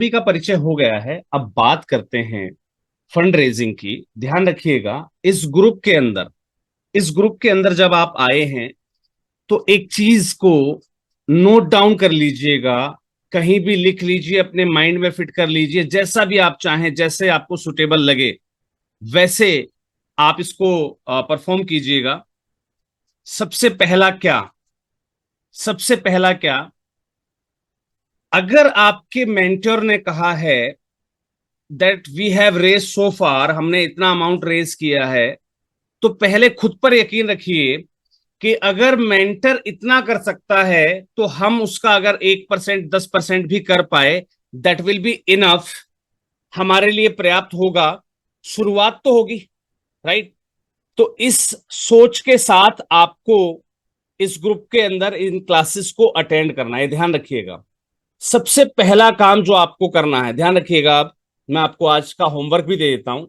सभी का परिचय हो गया है। अब बात करते हैं फंड रेजिंग की। ध्यान रखिएगा, इस ग्रुप के अंदर जब आप आए हैं तो एक चीज को नोट डाउन कर लीजिएगा, कहीं भी लिख लीजिए, अपने माइंड में फिट कर लीजिए, जैसा भी आप चाहें, जैसे आपको सुटेबल लगे वैसे आप इसको परफॉर्म कीजिएगा। सबसे पहला क्या सबसे पहला क्या, अगर आपके मेंटर ने कहा है दैट वी हैव रेज सो फार, हमने इतना अमाउंट रेज किया है, तो पहले खुद पर यकीन रखिए कि अगर मेंटर इतना कर सकता है तो हम उसका अगर 1% 10% भी कर पाए, दैट विल बी इनफ, हमारे लिए पर्याप्त होगा। शुरुआत तो होगी, राइट? तो इस सोच के साथ आपको इस ग्रुप के अंदर इन क्लासेस को अटेंड करना है, ध्यान रखिएगा। सबसे पहला काम जो आपको करना है, ध्यान रखिएगा, आप, मैं आपको आज का होमवर्क भी दे देता हूं।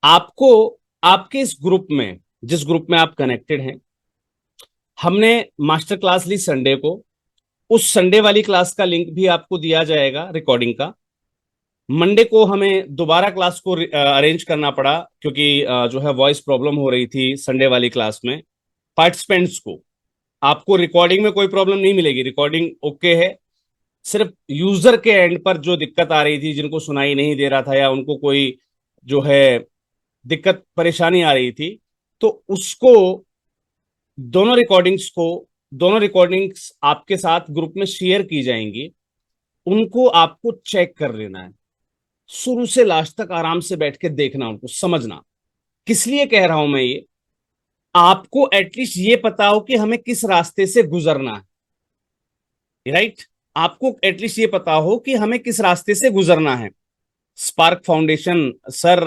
आपको आपके इस ग्रुप में, जिस ग्रुप में आप कनेक्टेड हैं, हमने मास्टर क्लास ली संडे को। उस संडे वाली क्लास का लिंक भी आपको दिया जाएगा, रिकॉर्डिंग का। मंडे को हमें दोबारा क्लास को अरेंज करना पड़ा क्योंकि जो है वॉइस प्रॉब्लम हो रही थी संडे वाली क्लास में। पार्टिसिपेंट्स को, आपको रिकॉर्डिंग में कोई प्रॉब्लम नहीं मिलेगी, रिकॉर्डिंग ओके है। सिर्फ यूजर के एंड पर जो दिक्कत आ रही थी, जिनको सुनाई नहीं दे रहा था या उनको कोई जो है दिक्कत परेशानी आ रही थी, तो उसको, दोनों रिकॉर्डिंग्स आपके साथ ग्रुप में शेयर की जाएंगी। उनको आपको चेक कर लेना है, शुरू से लास्ट तक आराम से बैठ के देखना, उनको समझना। किस लिए कह रहा हूं मैं ये, आपको एटलीस्ट ये पता हो कि हमें किस रास्ते से गुजरना है, राइट? आपको एटलीस्ट ये पता हो कि हमें किस रास्ते से गुजरना है। स्पार्क फाउंडेशन सर,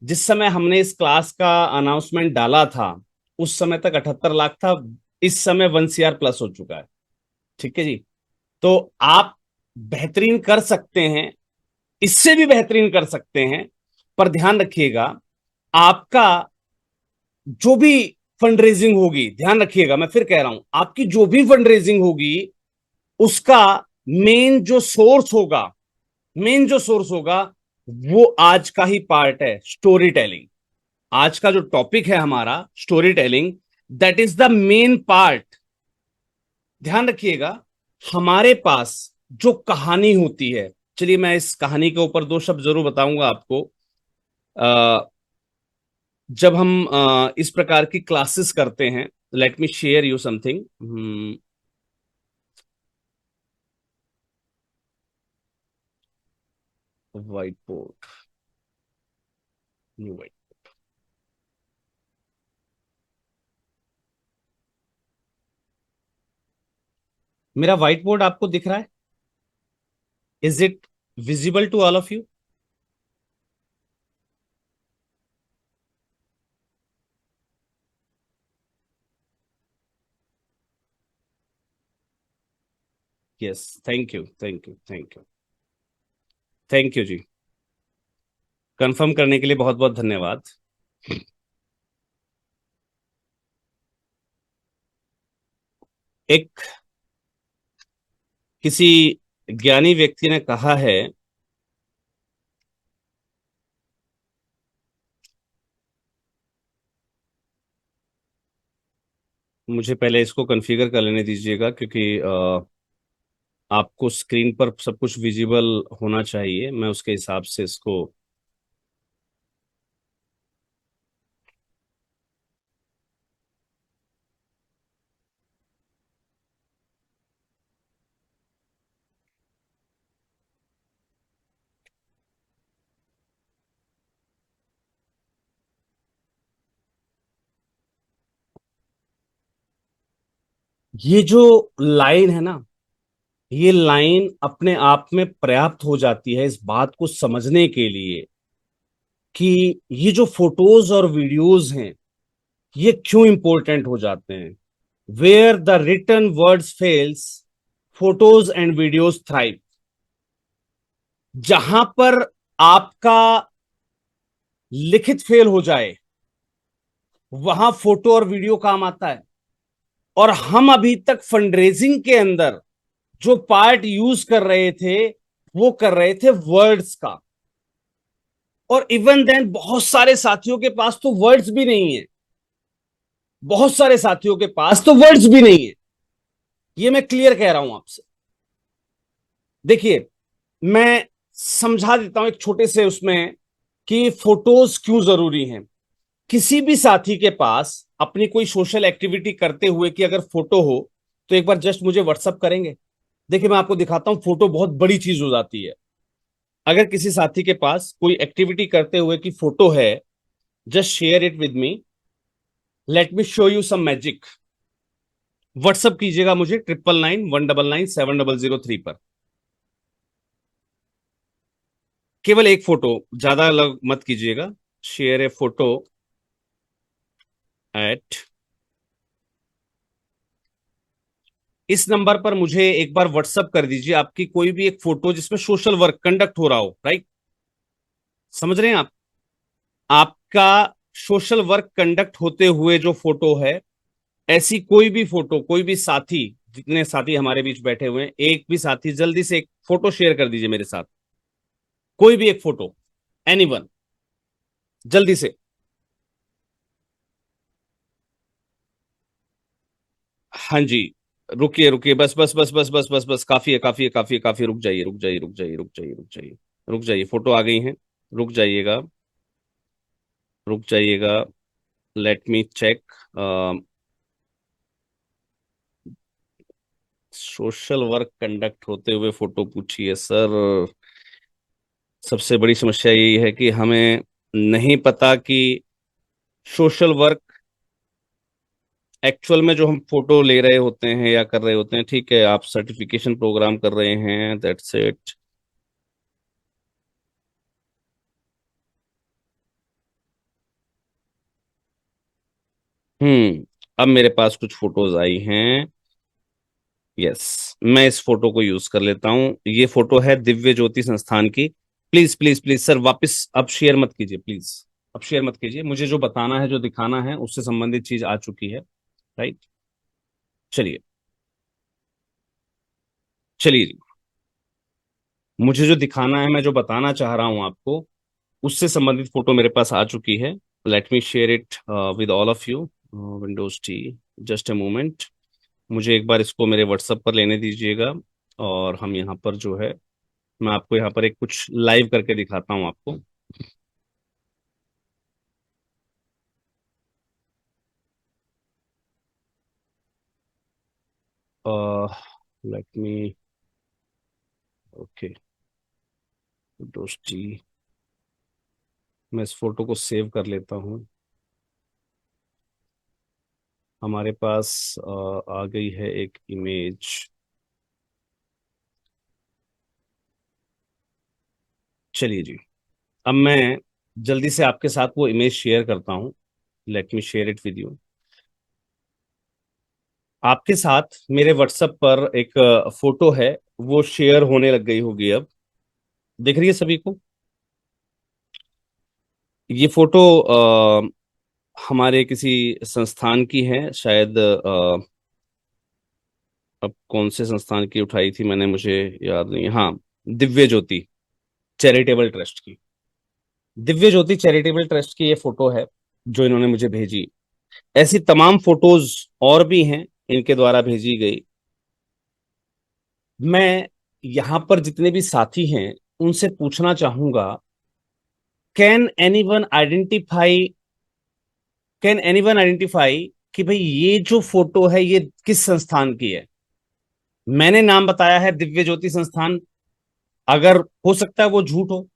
जिस समय हमने इस क्लास का अनाउंसमेंट डाला था उस समय तक 78 लाख था। इस समय 1 CR प्लस हो चुका है। ठीक है जी। तो आप बेहतरीन कर सकते हैं, इससे भी बेहतरीन कर सकते हैं। पर ध्यान रखिएगा, आपका जो भी फंड रेजिंग होगी, ध्यान रखिएगा, मैं फिर कह रहा हूं, आपकी जो भी फंड रेजिंग होगी उसका मेन जो सोर्स होगा मेन जो सोर्स होगा वो आज का ही पार्ट है, स्टोरी टेलिंग। आज का जो टॉपिक है हमारा story telling, that is the main part. ध्यान रखिएगा, हमारे पास जो कहानी होती है, चलिए मैं इस कहानी के ऊपर दो शब्द जरूर बताऊंगा आपको। जब हम इस प्रकार की क्लासेस करते हैं, let me share you something. White board, new white. मेरा व्हाइट बोर्ड आपको दिख रहा है? Is it visible to all of you? Yes, thank you, thank you, thank you. Thank you जी, कंफर्म करने के लिए बहुत बहुत धन्यवाद। एक किसी ज्ञानी व्यक्ति ने कहा है, मुझे पहले इसको कॉन्फ़िगर कर लेने दीजिएगा क्योंकि आपको स्क्रीन पर सब कुछ विजिबल होना चाहिए, मैं उसके हिसाब से इसको। ये जो लाइन है ना, ये लाइन अपने आप में पर्याप्त हो जाती है इस बात को समझने के लिए कि ये जो फोटोज और वीडियोस हैं ये क्यों इंपॉर्टेंट हो जाते हैं। Where the written words fails, photos and videos thrive. जहां पर आपका लिखित फेल हो जाए वहां फोटो और वीडियो काम आता है। और हम अभी तक फंडरेजिंग के अंदर जो पार्ट यूज कर रहे थे वो कर रहे थे वर्ड्स का। और इवन देन बहुत सारे साथियों के पास तो वर्ड्स भी नहीं है, बहुत सारे साथियों के पास तो वर्ड्स भी नहीं है। ये मैं क्लियर कह रहा हूं आपसे। देखिए, मैं समझा देता हूं एक छोटे से उसमें कि फोटोज क्यों जरूरी हैं। किसी भी साथी के पास अपनी कोई सोशल एक्टिविटी करते हुए की अगर फोटो हो तो एक बार जस्ट मुझे व्हाट्सअप करेंगे। देखिए, मैं आपको दिखाता हूं, फोटो बहुत बड़ी चीज हो जाती है। अगर किसी साथी के पास कोई एक्टिविटी करते हुए की फोटो है, just share it with me, let me show you some magic. WhatsApp कीजिएगा मुझे 9991997003 पर। केवल एक फोटो, ज्यादा अलग मत कीजिएगा। शेयर ए फोटो एट, इस नंबर पर मुझे एक बार व्हाट्सअप कर दीजिए आपकी कोई भी एक फोटो जिसमें सोशल वर्क कंडक्ट हो रहा हो। राइट, समझ रहे हैं आप? आपका सोशल वर्क कंडक्ट होते हुए जो फोटो है, ऐसी कोई भी फोटो, कोई भी साथी, जितने साथी हमारे बीच बैठे हुए हैं, एक भी साथी जल्दी से एक फोटो शेयर कर दीजिए मेरे साथ। कोई भी एक फोटो, एनीवन, जल्दी से। हाँ जी। रुकिए रुकिए, बस बस बस बस बस बस बस, काफी है काफी है काफी है काफी है। रुक जाइए रुक जाइए रुक जाइए रुक जाइए रुक जाइए रुक जाइए, फोटो आ गई हैं। रुक जाइएगा, रुक जाइएगा, let me check. Social work conduct होते हुए फोटो पूछिए सर। सबसे बड़ी समस्या यही है कि हमें नहीं पता कि सोशल वर्क एक्चुअल में जो हम फोटो ले रहे होते हैं या कर रहे होते हैं। ठीक है, आप सर्टिफिकेशन प्रोग्राम कर रहे हैं, दैट्स इट। अब मेरे पास कुछ फोटोज आई हैं। यस, मैं इस फोटो को यूज कर लेता हूँ। ये फोटो है दिव्य ज्योति संस्थान की। प्लीज प्लीज प्लीज सर, वापस अब शेयर मत कीजिए प्लीज। अब शेयर मत कीजिए, मुझे जो बताना है, जो दिखाना है, उससे संबंधित चीज आ चुकी है। राइट, चलिए। चलिए जी, मुझे जो दिखाना है, मैं जो बताना चाह रहा हूँ आपको, उससे संबंधित फोटो मेरे पास आ चुकी है। Late me share it with all of you. Windows T, just a moment. मुझे एक बार इसको मेरे व्हाट्सएप पर लेने दीजिएगा। और हम यहाँ पर जो है, मैं आपको यहाँ पर एक कुछ लाइव करके दिखाता हूँ आपको। Let me, okay, Windows T, मैं इस फोटो को सेव कर लेता हूँ। हमारे पास आ गई है एक इमेज। चलिए जी, अब मैं जल्दी से आपके साथ वो इमेज शेयर करता हूँ। Late me share it with you. आपके साथ मेरे व्हाट्सएप पर एक फोटो है, वो शेयर होने लग गई होगी अब। दिख रही है सभी को? ये फोटो हमारे किसी संस्थान की है शायद। अब कौन से संस्थान की उठाई थी मैंने, मुझे याद नहीं। हाँ, दिव्य ज्योति चैरिटेबल ट्रस्ट की। दिव्य ज्योति चैरिटेबल ट्रस्ट की ये फोटो है जो इन्होंने मुझे भेजी। ऐसी तमाम फोटोज और भी हैं इनके द्वारा भेजी गई। मैं यहां पर जितने भी साथी हैं उनसे पूछना चाहूंगा, can anyone identify, can anyone identify कि भाई ये जो फोटो है ये किस संस्थान की है? मैंने नाम बताया है दिव्य ज्योति संस्थान, अगर हो सकता है वो झूठ हो।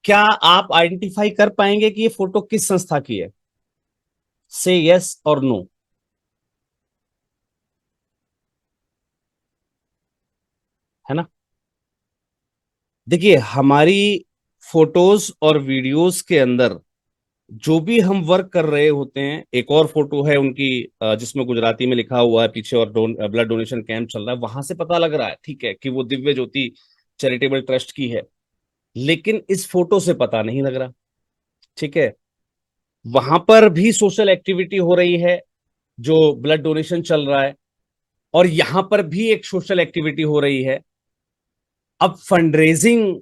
क्या आप आइडेंटिफाई कर पाएंगे कि ये फोटो किस संस्था की है? से यस और नो। है ना? देखिए, हमारी फोटोज और वीडियोस के अंदर जो भी हम वर्क कर रहे होते हैं, एक और फोटो है उनकी जिसमें गुजराती में लिखा हुआ है पीछे, और ब्लड डोनेशन कैंप चल रहा है, वहां से पता लग रहा है, ठीक है, कि वो दिव्य ज्योति चैरिटेबल ट्रस्ट की है। लेकिन इस फोटो से पता नहीं लग रहा। ठीक है, वहां पर भी सोशल एक्टिविटी हो रही है, जो ब्लड डोनेशन चल रहा है, और यहां पर भी एक सोशल एक्टिविटी हो रही है, अब फंडरेजिंग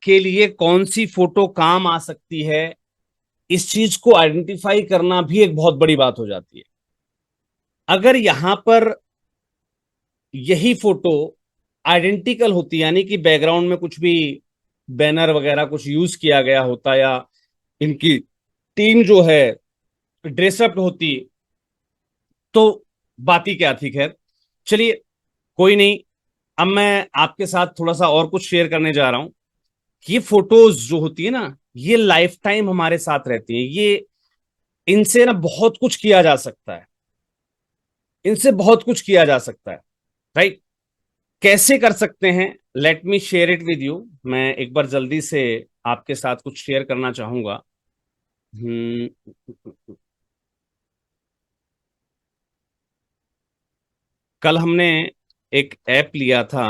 के लिए कौन सी फोटो काम आ सकती है, इस चीज को आइडेंटिफाई करना भी एक बहुत बड़ी बात हो जाती है। अगर यहां पर यही फोटो आइडेंटिकल होती, यानी कि बैकग्राउंड में कुछ भी बैनर वगैरह कुछ यूज किया गया होता, या इनकी टीम जो है ड्रेसअप होती, तो बात ही क्या थी। खैर चलिए, कोई नहीं। अब मैं आपके साथ थोड़ा सा और कुछ शेयर करने जा रहा हूं। ये फोटोज जो होती है ना, ये लाइफ टाइम हमारे साथ रहती है। ये इनसे ना बहुत कुछ किया जा सकता है, इनसे बहुत कुछ किया जा सकता है, राइट। कैसे कर सकते हैं, let me share it with you. मैं एक बार जल्दी से आपके साथ कुछ शेयर करना चाहूंगा। हम्म, कल हमने एक ऐप लिया था।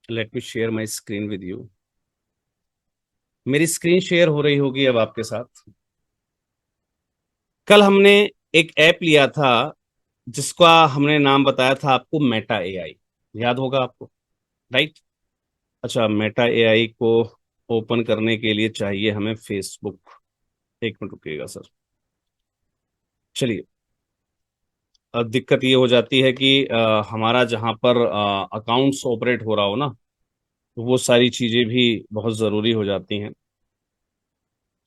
Late me share my screen with you. मेरी स्क्रीन शेयर हो रही होगी अब आपके साथ। कल हमने एक ऐप लिया था जिसका हमने नाम बताया था आपको, मेटा एआई। याद होगा आपको, राइट। अच्छा, मेटा एआई को ओपन करने के लिए चाहिए हमें फेसबुक। एक मिनट रुकिएगा सर। चलिए, अब दिक्कत ये हो जाती है कि हमारा जहाँ पर अकाउंट्स ऑपरेट हो रहा हो ना, तो वो सारी चीजें भी बहुत जरूरी हो जाती हैं।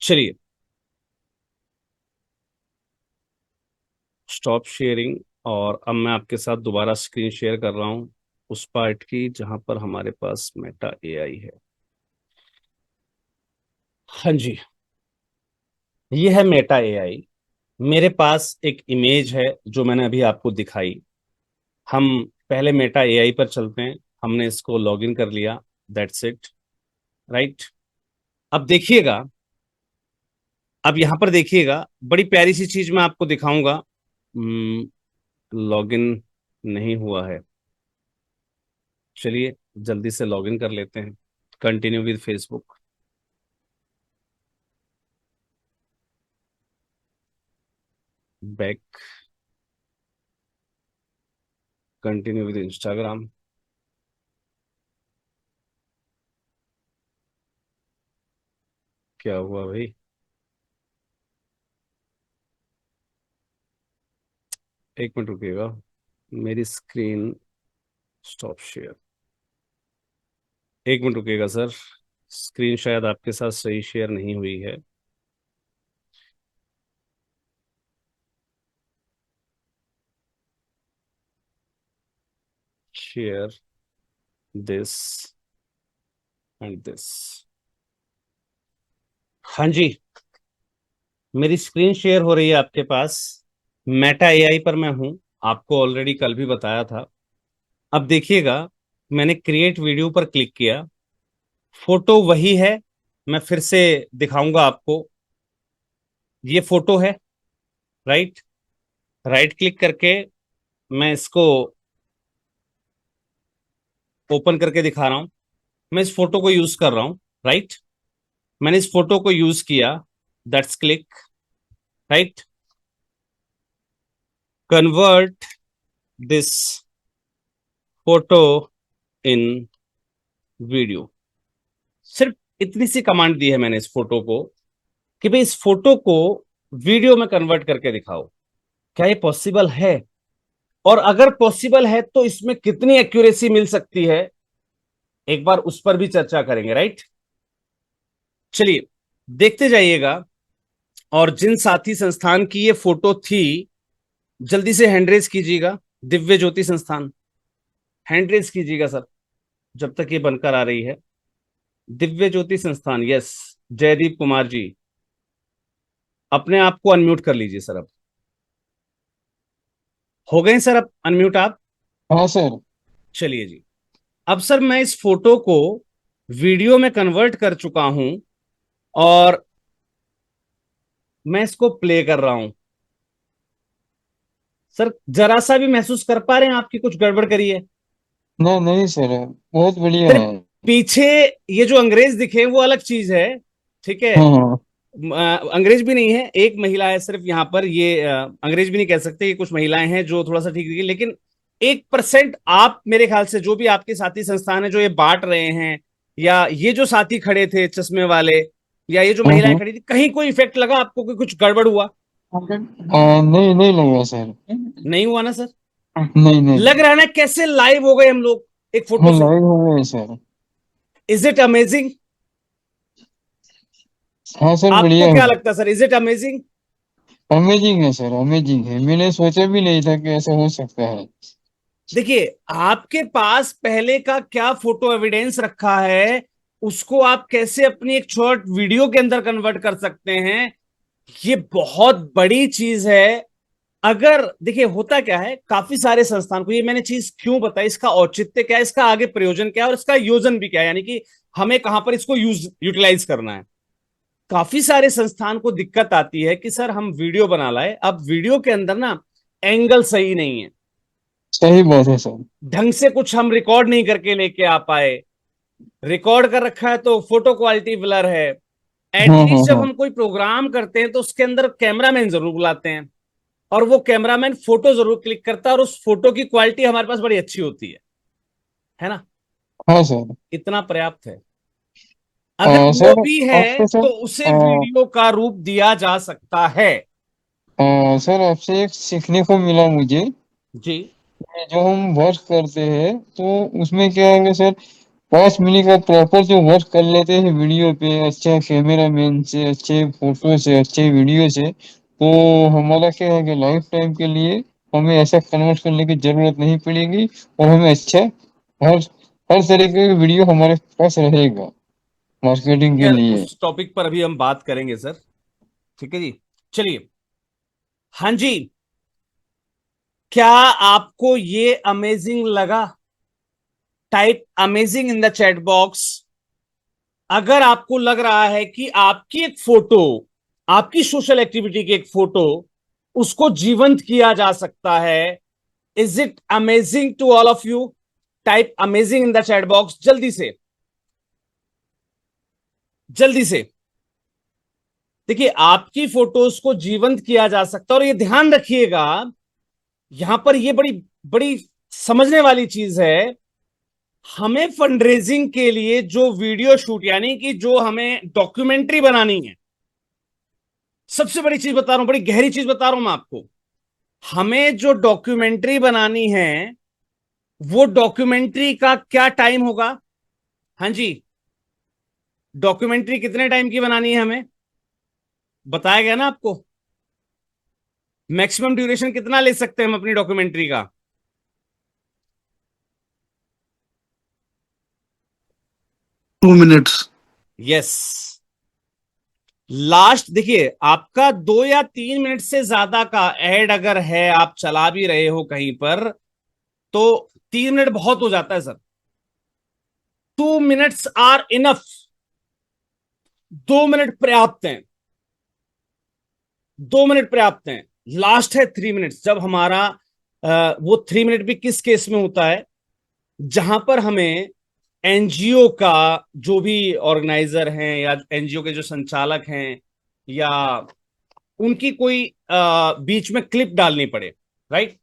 चलिए, स्टॉप शेयरिंग। और अब मैं आपके साथ दोबारा स्क्रीन शेयर कर रहा हूँ उस पार्ट की जहां पर हमारे पास मेटा एआई है। हाँ जी, ये है मेटा एआई। मेरे पास एक इमेज है जो मैंने अभी आपको दिखाई। हम पहले मेटा एआई पर चलते हैं। हमने इसको लॉगिन कर लिया, दैट्स इट, राइट। अब देखिएगा, अब यहां पर देखिएगा, बड़ी प्यारी सी चीज मैं आपको दिखाऊंगा। लॉगिन नहीं हुआ है। चलिए, जल्दी से लॉगिन कर लेते हैं। Continue with Facebook, back, continue with Instagram. क्या हुआ भाई? एक मिनट रुकिएगा, मेरी स्क्रीन, स्टॉप शेयर। एक मिनट रुकिएगा सर, स्क्रीन शायद आपके साथ सही शेयर नहीं हुई है। Share this and this. हाँ जी, मेरी स्क्रीन शेयर हो रही है आपके पास। मेटा एआई पर मैं हूं, आपको ऑलरेडी कल भी बताया था। अब देखिएगा, मैंने क्रिएट वीडियो पर क्लिक किया। फोटो वही है, मैं फिर से दिखाऊंगा आपको। ये फोटो है, राइट। राइट क्लिक करके मैं इसको ओपन करके दिखा रहा हूं। मैं इस फोटो को यूज कर रहा हूं, राइट। मैंने इस फोटो को यूज किया, that's click, right. Convert this photo in video. सिर्फ इतनी सी कमांड दी है मैंने इस फोटो को कि भाई इस फोटो को वीडियो में कन्वर्ट करके दिखाओ। क्या ये पॉसिबल है? और अगर पॉसिबल है तो इसमें कितनी एक्यूरेसी मिल सकती है, एक बार उस पर भी चर्चा करेंगे, राइट। चलिए, देखते जाइएगा। और जिन साथी संस्थान की ये फोटो थी, जल्दी से हैंड रेज कीजिएगा। दिव्य ज्योति संस्थान, हैंड रेज कीजिएगा सर, जब तक ये बनकर आ रही है। दिव्य ज्योति संस्थान, यस। जयदीप कुमार जी, अपने आप को अनम्यूट कर लीजिए सर। अब हो गए सर, अब अनम्यूट आप। हाँ सर। चलिए जी। अब सर, मैं इस फोटो को वीडियो में कन्वर्ट कर चुका हूं, और मैं इसको प्ले कर रहा हूं। सर, जरा सा भी महसूस कर पा रहे हैं आपकी कुछ गड़बड़ करी है? नहीं नहीं सर, बहुत बढ़िया सर, है। पीछे ये जो अंग्रेज दिखे वो अलग चीज है, ठीक है। हाँ हाँ। अंग्रेज भी नहीं है, एक महिला है सिर्फ यहाँ पर। ये अंग्रेज भी नहीं कह सकते, ये कुछ महिलाएं हैं जो थोड़ा सा ठीक दिखे, लेकिन 1% आप मेरे ख्याल से जो भी आपके साथी संस्थान है जो ये बांट रहे हैं, या ये जो साथी खड़े थे चश्मे वाले, या ये जो महिलाएं हम्म। खड़ी थी, कहीं कोई इफेक्ट लगा आपको कि कुछ गड़बड़ हुआ? नहीं नहीं लगा सर। नहीं हुआ ना सर? नहीं नहीं। लग रहा है ना कैसे लाइव हो गए हम लोग एक फोटो हाँ से? लाइव हो गए सर। Is it amazing? हाँ सर आपको बढ़िया क्या है। लगता है sir, is it amazing? Amazing है सर, अमेजिंग है, मैंने सोचा भी नहीं था कि ऐसा हो सकता है। देखिए, आपके पास पहले का क्या फोटो एविडेंस रखा है, उसको आप कैसे अपनी एक शॉर्ट वीडियो के अंदर कन्वर्ट कर सकते हैं, ये बहुत बड़ी चीज है। अगर देखिए होता क्या है, काफी सारे संस्थान को ये मैंने चीज क्यों बताई, इसका औचित्य क्या है, इसका आगे प्रयोजन क्या है, और इसका योजन भी क्या है, यानी कि हमें कहां पर इसको यूटिलाइज करना है। काफी सारे संस्थान को दिक्कत आती है कि सर हम वीडियो बना लाए, अब वीडियो के अंदर ना एंगल सही नहीं है, सही बात है सर। ढंग से कुछ हम रिकॉर्ड नहीं करके लेके आ पाए, रिकॉर्ड कर रखा है तो फोटो क्वालिटी ब्लर है। हाँ हाँ एटलीस्ट जब हाँ। हम कोई प्रोग्राम करते हैं तो उसके अंदर कैमरामैन जरूर बुलाते हैं, और वो कैमरामैन फोटो जरूर क्लिक करता है, और उस फोटो की क्वालिटी हमारे पास बड़ी अच्छी होती है ना? हाँ सर। इतना पर्याप्त है। अगर वो सर भी है आपसे सर तो उसे वीडियो का रूप दिया जा सकता है। सर आपसे एक सीखने को मिला मुझे। जी। ये जो हम वर्क करते हैं तो उसमें क्या है कि सर 5 मिनट का प्रॉपर जो वर्क कर लेते हैं वीडियो पे अच्छा कैमरा मैन से, अच्छे फोटो से, अच्छे वीडियो से, तो हमारा क्या है कि लाइफ टाइम के लिए हमें ऐसा कन्वर्ट करने की जरूरत नहीं पड़ेगी, और हमें अच्छा हर हर तरीके का वीडियो हमारे पास रहेगा मार्केटिंग के खैर लिए। उस टॉपिक पर अभी हम बात करेंगे सर। ठीक है जी। चलिए। हाँ जी। क्या आपको ये अमेजिंग लगा? Type amazing in the chat box अगर आपको लग रहा है कि आपकी एक फोटो, आपकी सोशल एक्टिविटी की एक फोटो, उसको जीवंत किया जा सकता है। Is it amazing to all of you? Type amazing in the chat box जल्दी से, जल्दी से। देखिए, आपकी फोटोज को जीवंत किया जा सकता है, और ये ध्यान रखिएगा, यहां पर ये बड़ी बड़ी समझने वाली चीज है। हमें फंड रेजिंग के लिए जो वीडियो शूट, यानी कि जो हमें डॉक्यूमेंट्री बनानी है, सबसे बड़ी चीज बता रहा हूं, बड़ी गहरी चीज बता रहा हूं मैं आपको। हमें जो डॉक्यूमेंट्री बनानी है, वो डॉक्यूमेंट्री का क्या टाइम होगा? हाँ जी। डॉक्यूमेंट्री कितने टाइम की बनानी है हमें? बताया गया ना आपको। मैक्सिमम ड्यूरेशन कितना ले सकते हैं हम अपनी डॉक्यूमेंट्री का? 2 मिनट्स। यस। लास्ट देखिए, आपका 2 या 3 मिनट से ज्यादा का एड अगर है, आप चला भी रहे हो कहीं पर, तो 3 मिनट बहुत हो जाता है sir. 2 minutes are enough. 2 minute पर्याप्त हैं। 2 मिनट पर्याप्त हैं। लास्ट है 3 मिनट्स, जब हमारा वो 3 मिनट भी किस केस में होता है, जहां पर हमें एनजीओ का जो भी ऑर्गेनाइजर हैं, या एनजीओ के जो संचालक हैं, या उनकी कोई बीच में क्लिप डालनी पड़े, राइट?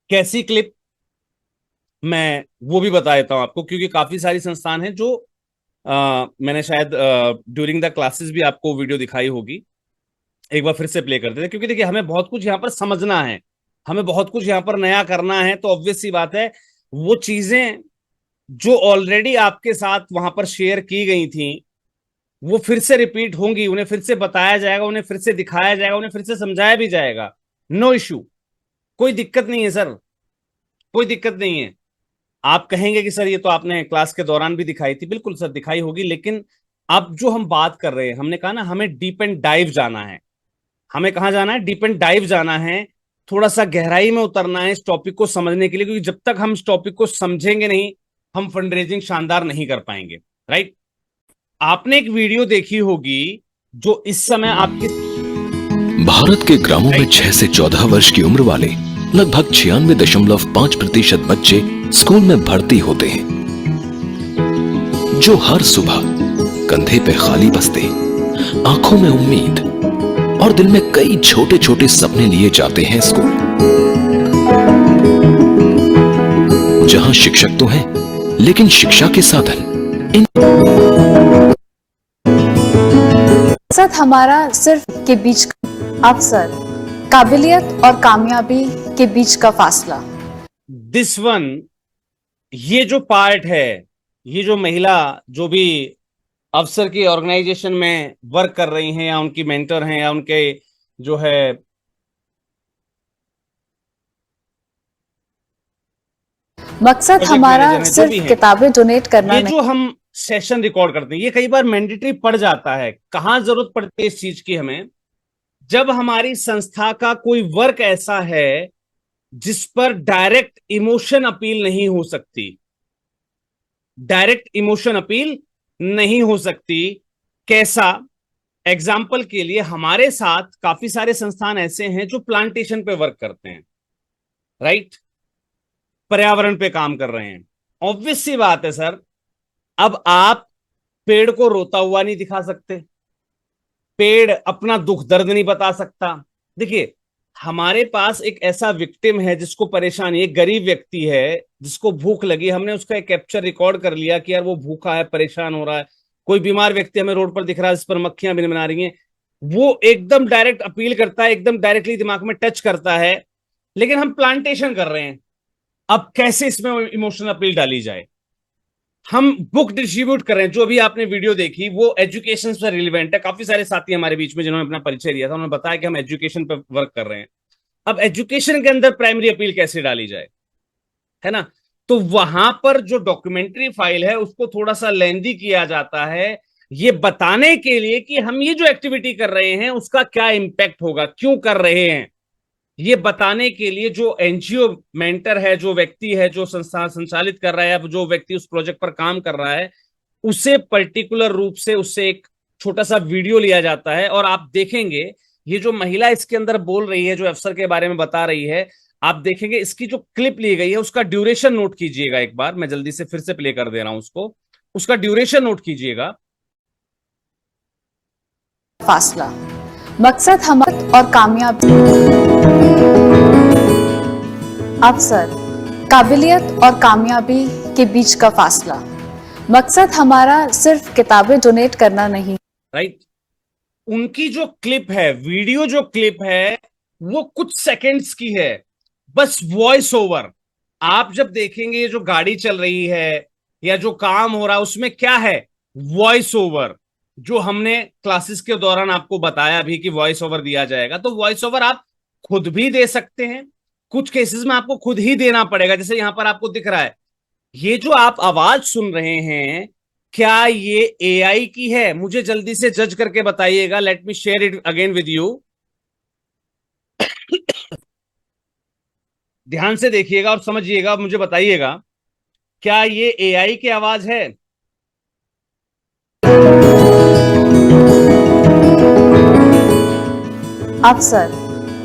कैसी क्लिप, मैं वो भी बता देता हूं आपको, क्योंकि काफी सारी संस्थान हैं जो मैंने शायद ड्यूरिंग द क्लासेस भी आपको वीडियो दिखाई होगी। एक बार फिर से प्ले करते थे, क्योंकि देखिए हमें बहुत कुछ यहाँ पर समझना है, हमें बहुत कुछ यहाँ पर नया करना है, तो ऑब्वियस सी बात है, वो चीजें जो ऑलरेडी आपके साथ वहां पर शेयर की गई थी, वो फिर से रिपीट होंगी, उन्हें फिर से बताया जाएगा, उन्हें फिर से दिखाया जाएगा, उन्हें फिर से समझाया भी जाएगा। नो इश्यू, कोई दिक्कत नहीं है सर, कोई दिक्कत नहीं है। आप कहेंगे कि सर ये तो आपने क्लास के दौरान भी दिखाई थी, बिल्कुल सर दिखाई होगी, लेकिन अब जो हम बात कर रहे हैं, हमने कहा ना हमें डीप एंड डाइव जाना है। हमें कहाँ जाना है? डीप एंड डाइव जाना है। थोड़ा सा गहराई में उतरना है इस टॉपिक को समझने के लिए, क्योंकि जब तक हम इस टॉपिक को समझेंगे नहीं, हम फंड रेजिंग शानदार नहीं कर पाएंगे, राइट? आपने एक वीडियो देखी होगी जो इस समय आपकी, भारत के ग्रामों में 6 से 14 वर्ष की उम्र वाले लगभग 96.5% बच्चे स्कूल में भर्ती होते हैं, जो हर सुबह कंधे पे खाली बस्ते, आंखों में उम्मीद और दिल में कई छोटे छोटे सपने लिए जाते हैं स्कूल, जहां शिक्षक तो हैं, लेकिन शिक्षा के साधन मकसद हमारा सिर्फ के बीच का अवसर, काबिलियत और कामयाबी के बीच का फासला। दिस वन, ये जो पार्ट है, ये जो महिला जो भी अफसर की ऑर्गेनाइजेशन में वर्क कर रही हैं या उनकी मेंटर हैं या उनके जो है मकसद प्रोजेक्ट हमारा मैनेजर हैं, जो भी सिर्फ हैं, किताबें डोनेट करना ये नहीं। जो हम सेशन रिकॉर्ड करते हैं ये कई बार मैंडेटरी पड़ जाता है। कहाँ जरूरत पड़ती है इस चीज की हमें? जब हमारी संस्था का कोई वर्क ऐसा है जिस पर डायरेक्ट इमोशन अपील नहीं हो सकती, डायरेक्ट इमोशन अपील नहीं हो सकती। कैसा? एग्जाम्पल के लिए हमारे साथ काफी सारे संस्थान ऐसे हैं जो प्लांटेशन पे वर्क करते हैं, राइट, पर्यावरण पे काम कर रहे हैं। ऑब्वियस सी बात है सर, अब आप पेड़ को रोता हुआ नहीं दिखा सकते, पेड़ अपना दुख दर्द नहीं बता सकता। देखिए, हमारे पास एक ऐसा विक्टिम है जिसको परेशानी, एक गरीब व्यक्ति है जिसको भूख लगी, हमने उसका एक कैप्चर रिकॉर्ड कर लिया कि यार वो भूखा है, परेशान हो रहा है। कोई बीमार व्यक्ति हमें रोड पर दिख रहा है जिस पर मक्खियां भी बना रही हैं, वो एकदम डायरेक्ट अपील करता है, एकदम डायरेक्टली दिमाग में टच करता है। लेकिन हम प्लांटेशन कर रहे हैं, अब कैसे इसमें इमोशनल अपील डाली जाए? हम बुक डिस्ट्रीब्यूट कर रहे हैं, जो भी आपने वीडियो देखी वो एजुकेशन से रिलेवेंट है। काफी सारे साथी हमारे बीच में जिन्होंने अपना परिचय दिया था, उन्होंने बताया कि हम एजुकेशन पर वर्क कर रहे हैं। अब एजुकेशन के अंदर प्राइमरी अपील कैसे डाली जाए, है ना? तो वहां पर जो डॉक्यूमेंट्री फाइल है उसको थोड़ा सा लेंदी किया जाता है, ये बताने के लिए कि हम ये जो एक्टिविटी कर रहे हैं उसका क्या इंपैक्ट होगा, क्यों कर रहे हैं, ये बताने के लिए जो एनजीओ मेंटर है, जो व्यक्ति है जो संस्था संचालित कर रहा है, अब जो व्यक्ति उस प्रोजेक्ट पर काम कर रहा है, उसे पर्टिकुलर रूप से उससे एक छोटा सा वीडियो लिया जाता है। और आप देखेंगे ये जो महिला इसके अंदर बोल रही है, जो अफसर के बारे में बता रही है, आप देखेंगे इसकी जो क्लिप ली गई है उसका ड्यूरेशन नोट कीजिएगा। एक बार मैं जल्दी से फिर से प्ले कर दे रहा हूं उसको, उसका ड्यूरेशन नोट कीजिएगा। फासला, मकसद हमारा और कामयाबी, अवसर, काबिलियत और कामयाबी के बीच का फासला। मकसद हमारा सिर्फ किताबें डोनेट करना नहीं। राइट, उनकी जो क्लिप है, वीडियो जो क्लिप है, वो कुछ सेकंड्स की है, बस वॉइस ओवर। आप जब देखेंगे ये जो गाड़ी चल रही है या जो काम हो रहा है उसमें क्या है, वॉइस ओवर, जो हमने क्लासेस के दौरान आपको बताया भी कि वॉइस ओवर दिया जाएगा। तो वॉइस ओवर आप खुद भी दे सकते हैं, कुछ केसेस में आपको खुद ही देना पड़ेगा। जैसे यहां पर आपको दिख रहा है, ये जो आप आवाज सुन रहे हैं, क्या ये एआई की है? मुझे जल्दी से जज करके बताइएगा। Late me share it again with you. ध्यान से देखिएगा और समझिएगा, मुझे बताइएगा क्या ये एआई की आवाज है? अवसर,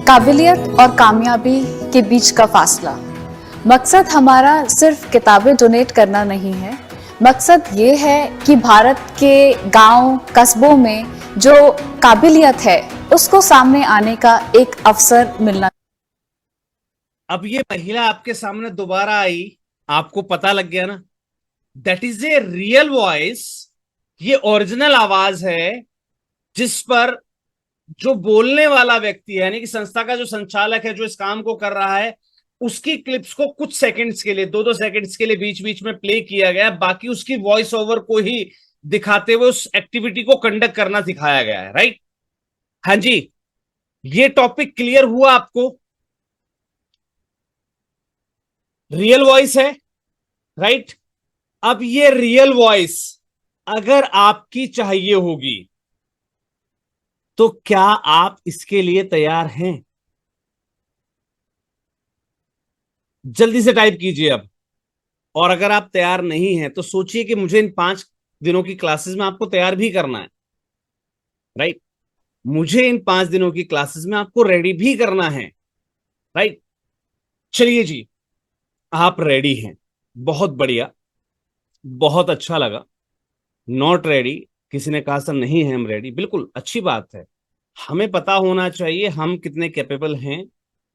काबिलियत और कामयाबी के बीच का फासला। मकसद हमारा सिर्फ किताबें डोनेट करना नहीं है, मकसद ये है कि भारत के गांव कस्बों में जो काबिलियत है उसको सामने आने का एक अवसर मिलना। अब ये महिला आपके सामने दोबारा आई, आपको पता लग गया ना, that is a real voice, ये ओरिजिनल आवाज है जिस पर जो बोलने वाला व्यक्ति है, यानी कि संस्था का जो संचालक है जो इस काम को कर रहा है, उसकी क्लिप्स को कुछ सेकंड्स के लिए, 2-2 सेकंड्स के लिए बीच बीच में प्ले किया गया, बाकी उसकी वॉइस ओवर को ही दिखाते हुए उस एक्टिविटी को कंडक्ट करना सिखाया गया है। राइट, हाँ जी, ये टॉपिक क्लियर हुआ आपको? रियल वॉइस है, राइट। अब ये रियल वॉइस अगर आपकी चाहिए होगी तो क्या आप इसके लिए तैयार हैं? जल्दी से टाइप कीजिए अब। और अगर आप तैयार नहीं हैं तो सोचिए कि मुझे इन 5 दिनों की क्लासेस में आपको तैयार भी करना है, राइट। मुझे इन 5 दिनों की क्लासेस में आपको रेडी भी करना है, राइट। चलिए जी, आप रेडी हैं, बहुत बढ़िया, बहुत अच्छा लगा। नॉट रेडी, किसी ने कहा सर नहीं है हम रेडी, बिल्कुल अच्छी बात है। हमें पता होना चाहिए हम कितने कैपेबल हैं,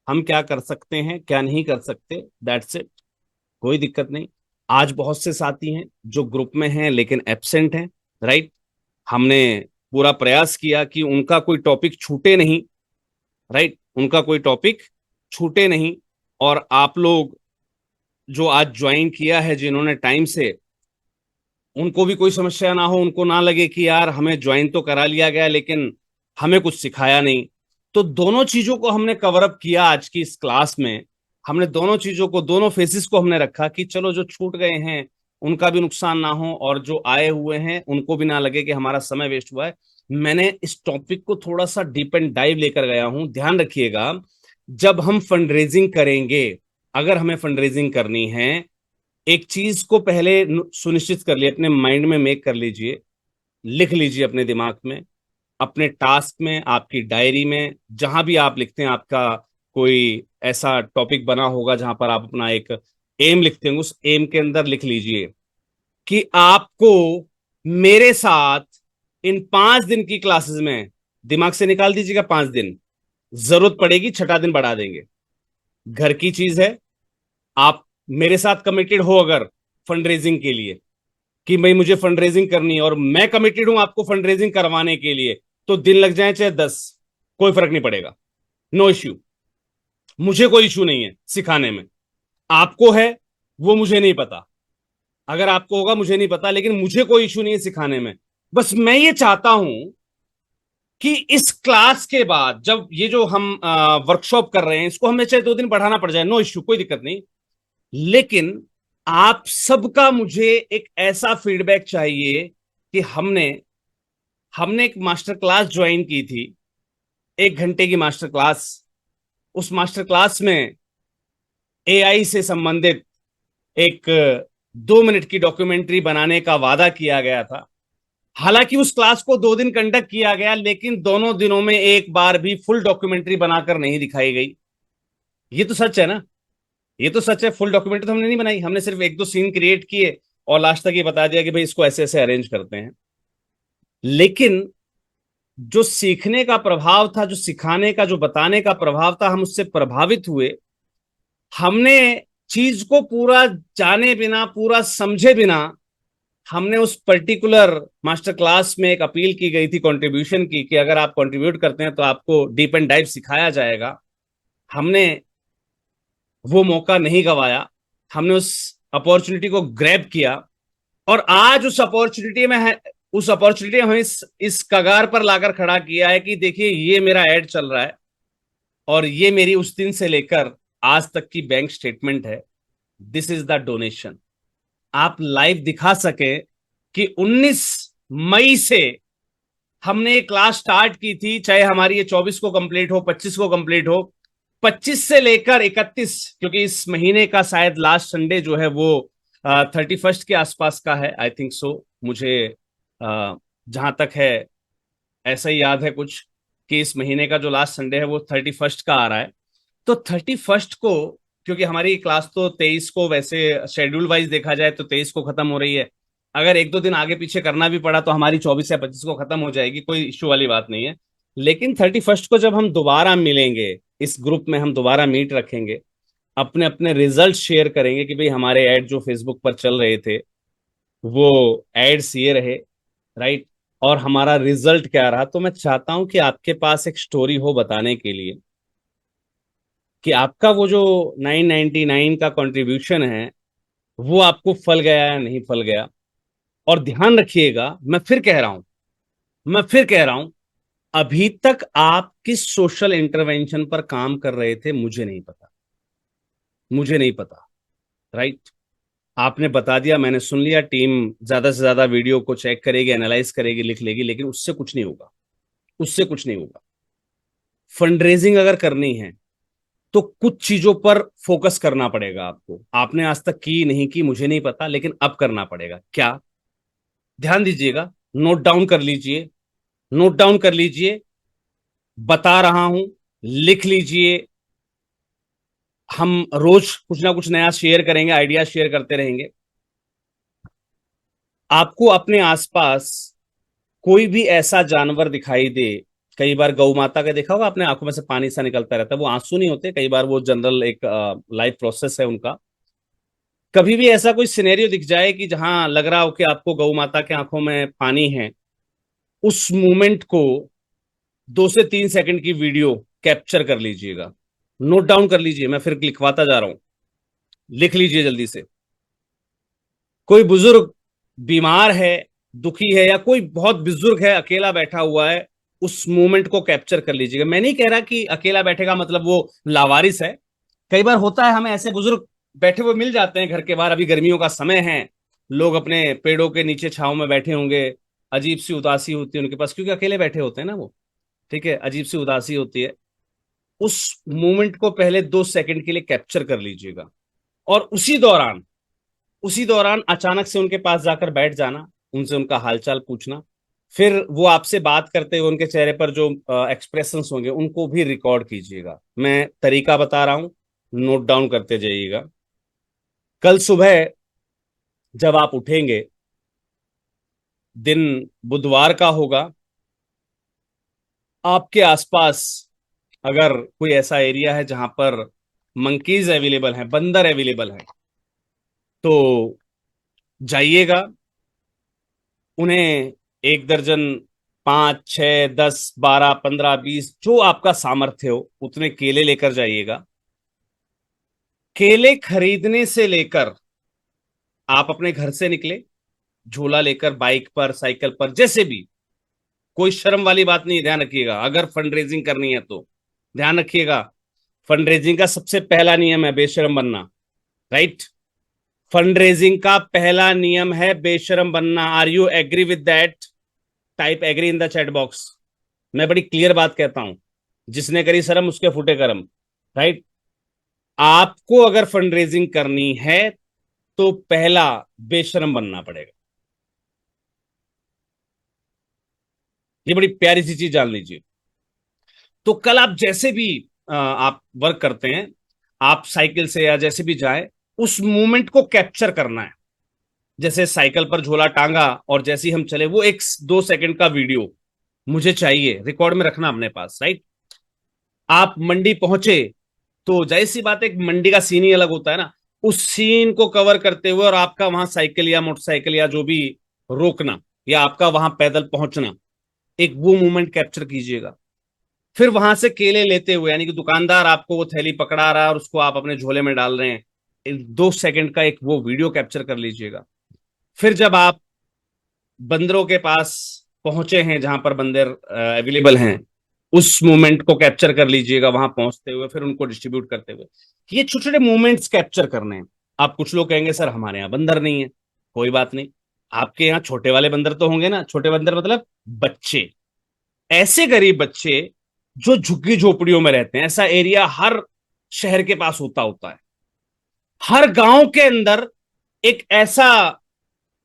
हम क्या कर सकते हैं, क्या नहीं कर सकते। दैट्स इट, कोई दिक्कत नहीं। आज बहुत से साथी हैं जो ग्रुप में हैं लेकिन एब्सेंट हैं, राइट। हमने पूरा प्रयास किया कि उनका कोई टॉपिक छूटे नहीं, राइट, उनका कोई टॉपिक छूटे नहीं। और आप लोग जो आज ज्वाइन किया है, जिन्होंने टाइम से, उनको भी कोई समस्या ना हो, उनको ना लगे कि यार हमें ज्वाइन तो करा लिया गया लेकिन हमें कुछ सिखाया नहीं। तो दोनों चीजों को हमने कवर अप किया आज की इस क्लास में। हमने दोनों चीजों को, दोनों फेसेस को हमने रखा कि चलो जो छूट गए हैं उनका भी नुकसान ना हो और जो आए हुए हैं उनको भी ना लगे कि हमारा समय वेस्ट हुआ है। मैंने इस टॉपिक को थोड़ा सा डीप एंड डाइव लेकर गया हूं। ध्यान रखिएगा, जब हम फंड रेजिंग करेंगे, अगर हमें फंड रेजिंग करनी है, एक चीज को पहले सुनिश्चित कर लिए, अपने माइंड में मेक कर लीजिए, लिख लीजिए अपने दिमाग में, अपने टास्क में, आपकी डायरी में, जहां भी आप लिखते हैं, आपका कोई ऐसा टॉपिक बना होगा जहां पर आप अपना एक एम लिखते हैं, उस एम के अंदर लिख लीजिए कि आपको मेरे साथ इन 5 दिन की क्लासेस में, दिमाग से निकाल दीजिएगा 5 दिन, जरूरत पड़ेगी छठा दिन बढ़ा देंगे। घर की चीज है, आप मेरे साथ कमिटेड हो अगर फंड रेजिंग के लिए, कि भाई मुझे फंड रेजिंग करनी है और मैं कमिटेड हूं आपको फंड रेजिंग करवाने के लिए, तो दिन लग जाए चाहे 10, कोई फर्क नहीं पड़ेगा, नो इश्यू। मुझे कोई इश्यू नहीं है सिखाने में। आपको है वो मुझे नहीं पता, अगर आपको होगा मुझे नहीं पता, लेकिन मुझे कोई इश्यू नहीं है सिखाने में। बस मैं ये चाहता हूं कि इस क्लास के बाद, जब ये जो हम वर्कशॉप कर रहे हैं, इसको हमें चाहे 2 दिन बढ़ाना पड़ जाए, नो इश्यू, कोई दिक्कत नहीं। लेकिन आप सबका मुझे एक ऐसा फीडबैक चाहिए कि हमने हमने एक मास्टर क्लास ज्वाइन की थी, 1 घंटे की मास्टर क्लास। उस मास्टर क्लास में एआई से संबंधित एक 2 मिनट की डॉक्यूमेंट्री बनाने का वादा किया गया था। हालांकि उस क्लास को 2 दिन कंडक्ट किया गया, लेकिन दोनों दिनों में एक बार भी फुल डॉक्यूमेंट्री बनाकर नहीं दिखाई गई। ये तो सच है ना, ये तो सच है। फुल डॉक्यूमेंट्री तो हमने नहीं बनाई, हमने सिर्फ 1-2 सीन क्रिएट किए और लास्ट तक ये बता दिया कि भाई इसको ऐसे ऐसे अरेंज करते हैं। लेकिन जो सीखने का प्रभाव था, जो सिखाने का, जो बताने का प्रभाव था, हम उससे प्रभावित हुए। हमने चीज को पूरा जाने बिना, पूरा समझे बिना, हमने उस पर्टिकुलर मास्टर क्लास में एक अपील की गई थी कंट्रीब्यूशन की, कि अगर आप कंट्रीब्यूट करते हैं तो आपको डीप एंड डाइव सिखाया जाएगा। हमने वो मौका नहीं गवाया, हमने उस अपॉर्चुनिटी को ग्रैब किया। और आज उस अपॉर्चुनिटी में है, उस अपॉर्चुनिटी हमें इस कगार पर लाकर खड़ा किया है कि देखिए ये मेरा एड चल रहा है और ये मेरी उस दिन से लेकर आज तक की बैंक स्टेटमेंट है। This is the donation. आप लाइव दिखा सके कि 19 मई से हमने क्लास स्टार्ट की थी, चाहे हमारी ये 24 को कंप्लीट हो, 25 को कंप्लीट हो, 25 से लेकर 31, क्योंकि इस महीने का शायद लास्ट संडे जो है वो 31 के आसपास का है, आई थिंक सो। मुझे जहां तक है ऐसा ही याद है कुछ, कि इस महीने का जो लास्ट संडे है वो 31 का आ रहा है। तो 31 को, क्योंकि हमारी क्लास तो 23 को, वैसे शेड्यूल वाइज देखा जाए तो 23 को खत्म हो रही है। अगर 1-2 दिन आगे पीछे करना भी पड़ा तो हमारी 24 या 25 को खत्म हो जाएगी, कोई इश्यू वाली बात नहीं है। लेकिन 31 को जब हम दोबारा मिलेंगे, इस ग्रुप में हम दोबारा मीट रखेंगे, अपने अपने रिजल्ट शेयर करेंगे कि भाई हमारे ऐड जो फेसबुक पर चल रहे थे वो एड्स ये रहे, राइट, और हमारा रिजल्ट क्या रहा। तो मैं चाहता हूं कि आपके पास एक स्टोरी हो बताने के लिए कि आपका वो जो 999 का कंट्रीब्यूशन है वो आपको फल गया या नहीं फल गया। और ध्यान रखिएगा, मैं फिर कह रहा हूं, अभी तक आप किस सोशल इंटरवेंशन पर काम कर रहे थे मुझे नहीं पता, मुझे नहीं पता, राइट। आपने बता दिया, मैंने सुन लिया, टीम ज्यादा से ज्यादा वीडियो को चेक करेगी, एनालाइज करेगी, लिख लेगी, लेकिन उससे कुछ नहीं होगा, उससे कुछ नहीं होगा। फंड रेजिंग अगर करनी है तो कुछ चीजों पर फोकस करना पड़ेगा आपको। आपने आज तक की नहीं की मुझे नहीं पता, लेकिन अब करना पड़ेगा। क्या? ध्यान दीजिएगा, नोट डाउन कर लीजिए, नोट डाउन कर लीजिए, बता रहा हूं, लिख लीजिए। हम रोज कुछ ना कुछ नया शेयर करेंगे, आइडिया शेयर करते रहेंगे। आपको अपने आसपास कोई भी ऐसा जानवर दिखाई दे कई बार गौ माता का देखा होगा आपने, आंखों में से पानी सा निकलता रहता है, वो आंसू नहीं होते, कई बार वो जनरल एक लाइफ प्रोसेस है उनका। कभी भी ऐसा कोई सिनेरियो दिख जाए कि जहां लग रहा हो कि आपको गौ माता के आंखों में पानी है, उस मोमेंट को 2 से 3 सेकंड की वीडियो कैप्चर कर लीजिएगा, नोट डाउन कर लीजिए, मैं फिर लिखवाता जा रहा हूं, लिख लीजिए जल्दी से। कोई बुजुर्ग बीमार है, दुखी है, या कोई बहुत बुजुर्ग है अकेला बैठा हुआ है, उस मोमेंट को कैप्चर कर लीजिएगा। मैं नहीं कह रहा कि अकेला बैठेगा मतलब वो लावारिस है, कई बार होता है हमें ऐसे बुजुर्ग बैठे हुए मिल जाते हैं घर के बाहर, अभी गर्मियों का समय है, लोग अपने पेड़ों के नीचे छांव में बैठे होंगे, अजीब सी उदासी होती है उनके पास, क्योंकि अकेले बैठे होते हैं ना वो, ठीक है, अजीब सी उदासी होती है। उस मोमेंट को पहले 2 सेकंड के लिए कैप्चर कर लीजिएगा, और उसी दौरान अचानक से उनके पास जाकर बैठ जाना, उनसे उनका हालचाल पूछना, फिर वो आपसे बात करते हुए उनके चेहरे पर जो एक्सप्रेशंस होंगे उनको भी रिकॉर्ड कीजिएगा। मैं तरीका बता रहा हूं, नोट डाउन करते जाइएगा। कल सुबह जब आप उठेंगे, दिन बुधवार का होगा, आपके आसपास अगर कोई ऐसा एरिया है जहां पर मंकीज अवेलेबल हैं, बंदर अवेलेबल हैं, तो जाइएगा, उन्हें 1 दर्जन, 5, 6, 10, 12, 15, 20 जो आपका सामर्थ्य हो उतने केले लेकर जाइएगा। केले खरीदने से लेकर आप अपने घर से निकले, झोला लेकर, बाइक पर, साइकिल पर, जैसे भी, कोई शर्म वाली बात नहीं, ध्यान रखिएगा। अगर फंड रेजिंग करनी है तो ध्यान रखिएगा, फंड रेजिंग का सबसे पहला नियम है बेशरम बनना, राइट? फंड रेजिंग का पहला नियम है बेशरम बनना। Are you agree with that? Type agree in the chat box. मैं बड़ी क्लियर बात कहता हूं, जिसने करी शर्म उसके फूटे करम, राइट? आपको अगर फंड रेजिंग करनी है तो पहला बेशरम बनना पड़ेगा। ये बड़ी प्यारी सी चीज जान लीजिए। तो कल आप जैसे भी आप वर्क करते हैं, आप साइकिल से या जैसे भी जाए, उस मोमेंट को कैप्चर करना है। जैसे साइकिल पर झोला टांगा और जैसे ही हम चले, वो 1-2 सेकंड का वीडियो मुझे चाहिए, रिकॉर्ड में रखना अपने पास, राइट? आप मंडी पहुंचे तो जाहिर सी बात है, एक मंडी का सीन ही अलग होता है ना, उस सीन को कवर करते हुए और आपका वहां साइकिल या मोटरसाइकिल या जो भी रोकना, या आपका वहां पैदल पहुंचना, एक वो मोमेंट कैप्चर कीजिएगा। फिर वहां से केले लेते हुए, यानी कि दुकानदार आपको वो थैली पकड़ा रहा है और उसको आप अपने झोले में डाल रहे हैं, 2 सेकंड का एक वो वीडियो कैप्चर कर लीजिएगा। फिर जब आप बंदरों के पास पहुंचे हैं, जहां पर बंदर अवेलेबल हैं, उस मोमेंट को कैप्चर कर लीजिएगा वहां पहुंचते हुए, फिर उनको डिस्ट्रीब्यूट करते हुए। ये छोटे छोटे मोमेंट्स कैप्चर करने हैं। आप कुछ लोग कहेंगे सर हमारे यहाँ बंदर नहीं है, कोई बात नहीं, आपके यहाँ छोटे वाले बंदर तो होंगे ना। छोटे बंदर मतलब बच्चे, ऐसे गरीब बच्चे जो झुग्गी झोपड़ियों में रहते हैं। ऐसा एरिया हर शहर के पास होता होता है, हर गांव के अंदर एक ऐसा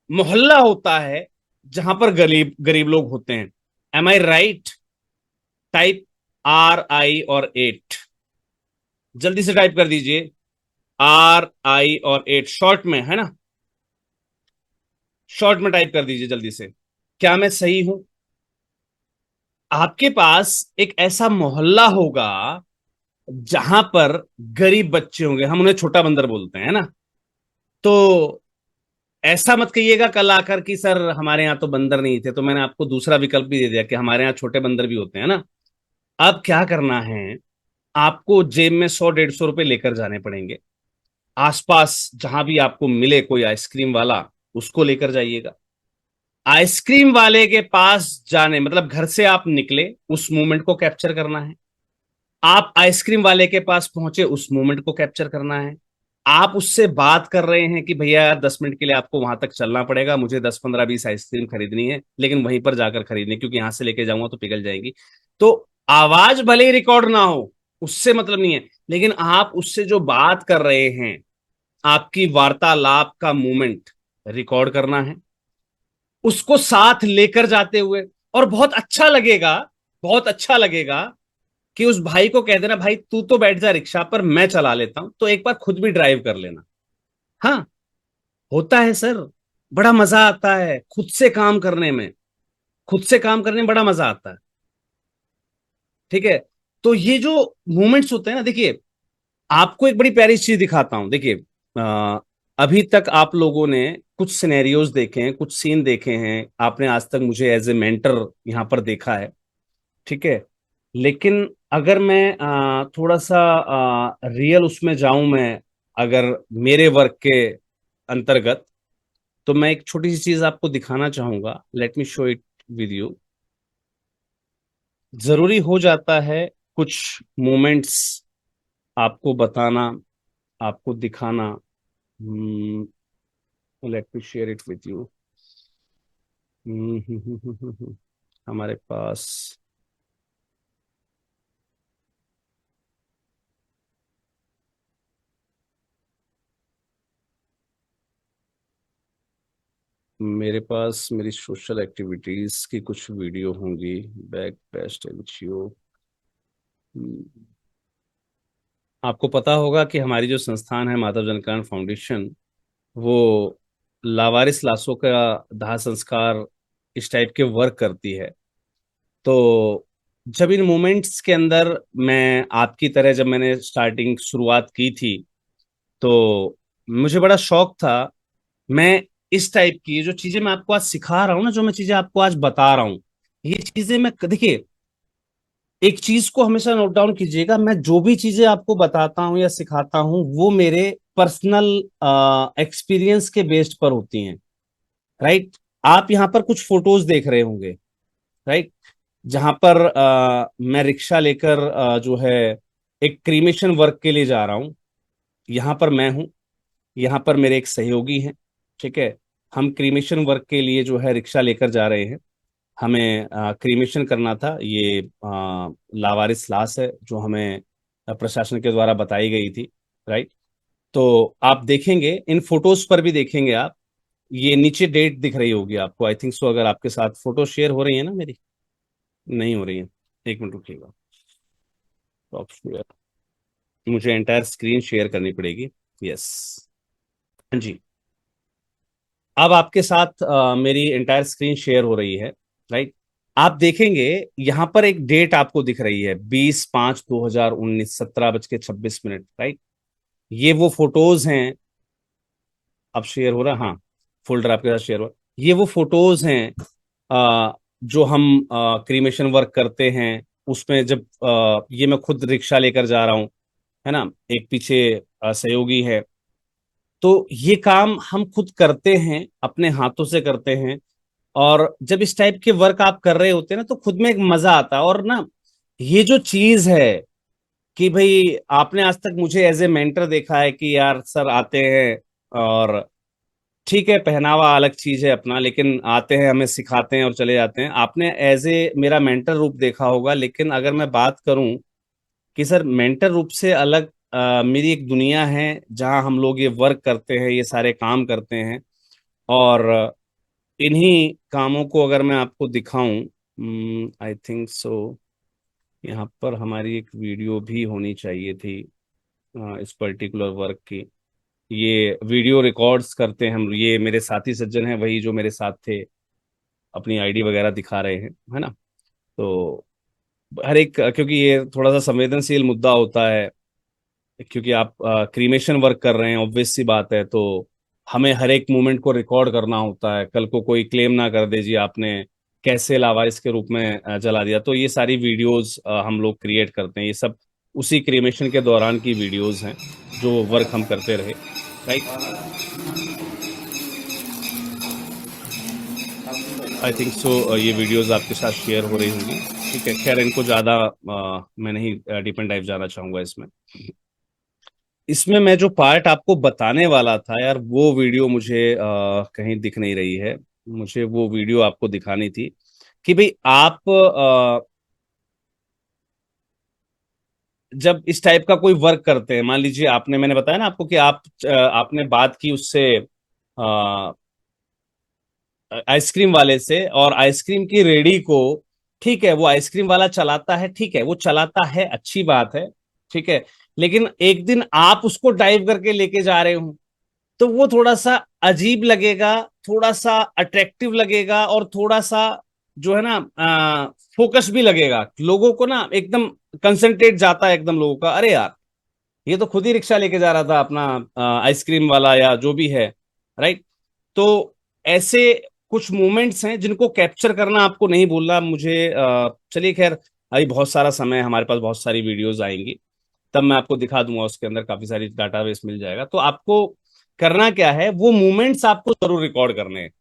मोहल्ला होता है जहां पर गरीब गरीब लोग होते हैं। एम आई राइट? टाइप RI और 8, जल्दी से टाइप कर दीजिए, RI और 8 शॉर्ट में है ना, शॉर्ट में टाइप कर दीजिए जल्दी से। क्या मैं सही हूं? आपके पास एक ऐसा मोहल्ला होगा जहां पर गरीब बच्चे होंगे, हम उन्हें छोटा बंदर बोलते हैं ना। तो ऐसा मत कहिएगा कल आकर कि सर हमारे यहाँ तो बंदर नहीं थे। तो मैंने आपको दूसरा विकल्प भी दे दिया कि हमारे यहाँ छोटे बंदर भी होते हैं ना। अब क्या करना है, आपको जेब में 100-150 रुपए लेकर जाने पड़ेंगे। आसपास जहां भी आपको मिले कोई आइसक्रीम वाला, उसको लेकर जाइएगा। आइसक्रीम वाले के पास जाने मतलब घर से आप निकले, उस मोमेंट को कैप्चर करना है। आप आइसक्रीम वाले के पास पहुंचे, उस मोमेंट को कैप्चर करना है। आप उससे बात कर रहे हैं कि भैया यार 10 मिनट के लिए आपको वहां तक चलना पड़ेगा, मुझे 10, 15, 20 आइसक्रीम खरीदनी है, लेकिन वहीं पर जाकर खरीदनी, क्योंकि यहां से लेके जाऊंगा तो पिघल जाएंगी। तो आवाज भले ही रिकॉर्ड ना हो, उससे मतलब नहीं है, लेकिन आप उससे जो बात कर रहे हैं, आपकी वार्तालाप का मोमेंट रिकॉर्ड करना है, उसको साथ लेकर जाते हुए। और बहुत अच्छा लगेगा, बहुत अच्छा लगेगा कि उस भाई को कह देना, भाई तू तो बैठ जा रिक्शा पर, मैं चला लेता हूं, तो एक बार खुद भी ड्राइव कर लेना। हाँ, होता है सर, बड़ा मजा आता है खुद से काम करने में, खुद से काम करने में बड़ा मजा आता है। ठीक है। तो ये जो मोमेंट्स होते हैं ना, देखिए आपको एक बड़ी प्यारी चीज दिखाता हूं। देखिए अभी तक आप लोगों ने कुछ सिनेरियोज देखे हैं, कुछ सीन देखे हैं, आपने आज तक मुझे एज ए मेंटर यहां पर देखा है, ठीक है। लेकिन अगर मैं थोड़ा सा रियल उसमें जाऊं, मैं अगर मेरे वर्क के अंतर्गत, तो मैं एक छोटी सी चीज आपको दिखाना चाहूंगा। Late me show it with you. जरूरी हो जाता है कुछ मोमेंट्स आपको बताना, आपको दिखाना। Late me share it with you. हमारे पास मेरे पास मेरी सोशल एक्टिविटीज की कुछ वीडियो होंगी। Back best NGO. आपको पता होगा कि हमारी जो संस्थान है माधव जनकल्याण फाउंडेशन, वो लावारिस लाशों का दाह संस्कार इस टाइप के वर्क करती है। तो जब इन मोमेंट्स के अंदर मैं आपकी तरह, जब मैंने स्टार्टिंग शुरुआत की थी, तो मुझे बड़ा शौक था। मैं इस टाइप की जो चीजें मैं आपको आज सिखा रहा हूँ ना, जो मैं चीजें आपको आज बता रहा हूँ, ये चीजें मैं, देखिए एक चीज को हमेशा नोट डाउन कीजिएगा, मैं जो भी चीजें आपको बताता हूँ या सिखाता हूँ वो मेरे पर्सनल एक्सपीरियंस के बेस्ड पर होती हैं। राइट। आप यहाँ पर कुछ फोटोज देख रहे होंगे, राइट, जहां पर मैं रिक्शा लेकर जो है एक क्रीमेशन वर्क के लिए जा रहा हूँ। यहाँ पर मैं हूँ, यहाँ पर मेरे एक सहयोगी हैं, ठीक है। हम क्रीमेशन वर्क के लिए जो है रिक्शा लेकर जा रहे हैं। हमें क्रीमेशन करना था। ये लावारिस लाश है जो हमें प्रशासन के द्वारा बताई गई थी, राइट। तो आप देखेंगे इन फोटोज पर भी देखेंगे आप, ये नीचे डेट दिख रही होगी आपको, आई थिंक सो। अगर आपके साथ फोटो शेयर हो रही है ना मेरी, नहीं हो रही है, एक मिनट रुकिएगा। टॉप शेयर, मुझे एंटायर स्क्रीन शेयर करनी पड़ेगी। यस, हाँ जी। अब आपके साथ मेरी एंटायर स्क्रीन शेयर हो रही है, राइट। आप देखेंगे यहां पर एक डेट आपको दिख रही है, 20/5/2019, 17:26, राइट। ये वो फोटोज हैं। अब शेयर हो रहा, हाँ, फोल्डर आपके साथ शेयर हो। ये वो फोटोज हैं जो हम क्रीमेशन वर्क करते हैं उसमें। जब ये मैं खुद रिक्शा लेकर जा रहा हूँ, है ना, एक पीछे सहयोगी है। तो ये काम हम खुद करते हैं, अपने हाथों से करते हैं। और जब इस टाइप के वर्क आप कर रहे होते हैं ना, तो खुद में एक मजा आता है। और ना, ये जो चीज है कि भाई आपने आज तक मुझे एज ए मेंटर देखा है कि यार सर आते हैं, और ठीक है पहनावा अलग चीज है अपना, लेकिन आते हैं हमें सिखाते हैं और चले जाते हैं। आपने एज ए मेरा मेंटर रूप देखा होगा। लेकिन अगर मैं बात करूं कि सर मेंटर रूप से अलग मेरी एक दुनिया है जहां हम लोग ये वर्क करते हैं, ये सारे काम करते हैं। और इन्हीं कामों को अगर मैं आपको दिखाऊं, आई थिंक सो यहाँ पर हमारी एक वीडियो भी होनी चाहिए थी इस पर्टिकुलर वर्क की। ये वीडियो रिकॉर्ड्स करते हैं हम, ये मेरे साथी सज्जन हैं, वही जो मेरे साथ थे, अपनी आईडी वगैरह दिखा रहे हैं, है ना। तो हर एक, क्योंकि ये थोड़ा सा संवेदनशील मुद्दा होता है, क्योंकि आप क्रीमेशन वर्क कर रहे हैं, ऑब्वियस सी बात है। तो हमें हर एक मोमेंट को रिकॉर्ड करना होता है, कल को कोई क्लेम ना कर दे जी आपने कैसे लावारिस के रूप में जला दिया। तो ये सारी वीडियोस हम लोग क्रिएट करते हैं। ये सब उसी क्रीमेशन के दौरान की वीडियोस हैं जो वर्क हम करते रहे, राइट। आई थिंक सो ये वीडियोस आपके साथ शेयर हो रही होंगी, ठीक है। खैर इनको ज्यादा मैं नहीं डीप एंड डाइव जाना चाहूंगा इसमें। इसमें मैं जो पार्ट आपको बताने वाला था यार, वो वीडियो मुझे कहीं दिख नहीं रही है। मुझे वो वीडियो आपको दिखानी थी कि भाई आप जब इस टाइप का कोई वर्क करते हैं, मान लीजिए आपने, मैंने बताया ना आपको कि आप आपने बात की उससे आइसक्रीम वाले से, और आइसक्रीम की रेडी को, ठीक है, वो आइसक्रीम वाला चलाता है, ठीक है, वो चलाता है, अच्छी बात है, ठीक है। लेकिन एक दिन आप उसको ड्राइव करके लेके जा रहे हो, तो वो थोड़ा सा अजीब लगेगा, थोड़ा सा अट्रैक्टिव लगेगा, और थोड़ा सा जो है ना फोकस भी लगेगा लोगों को ना, एकदम कंसंट्रेट जाता है एकदम लोगों का, अरे यार ये तो खुद ही रिक्शा लेके जा रहा था अपना आइसक्रीम वाला या जो भी है, राइट। तो ऐसे कुछ मोमेंट्स हैं जिनको कैप्चर करना आपको नहीं भूलना मुझे। चलिए खैर, अभी बहुत सारा समय है, हमारे पास बहुत सारी वीडियोस आएंगी, तब मैं आपको दिखा दूंगा, उसके अंदर काफी सारी डाटाबेस मिल जाएगा। तो आपको करना क्या है, वो मोमेंट्स आपको जरूर रिकॉर्ड करने हैं।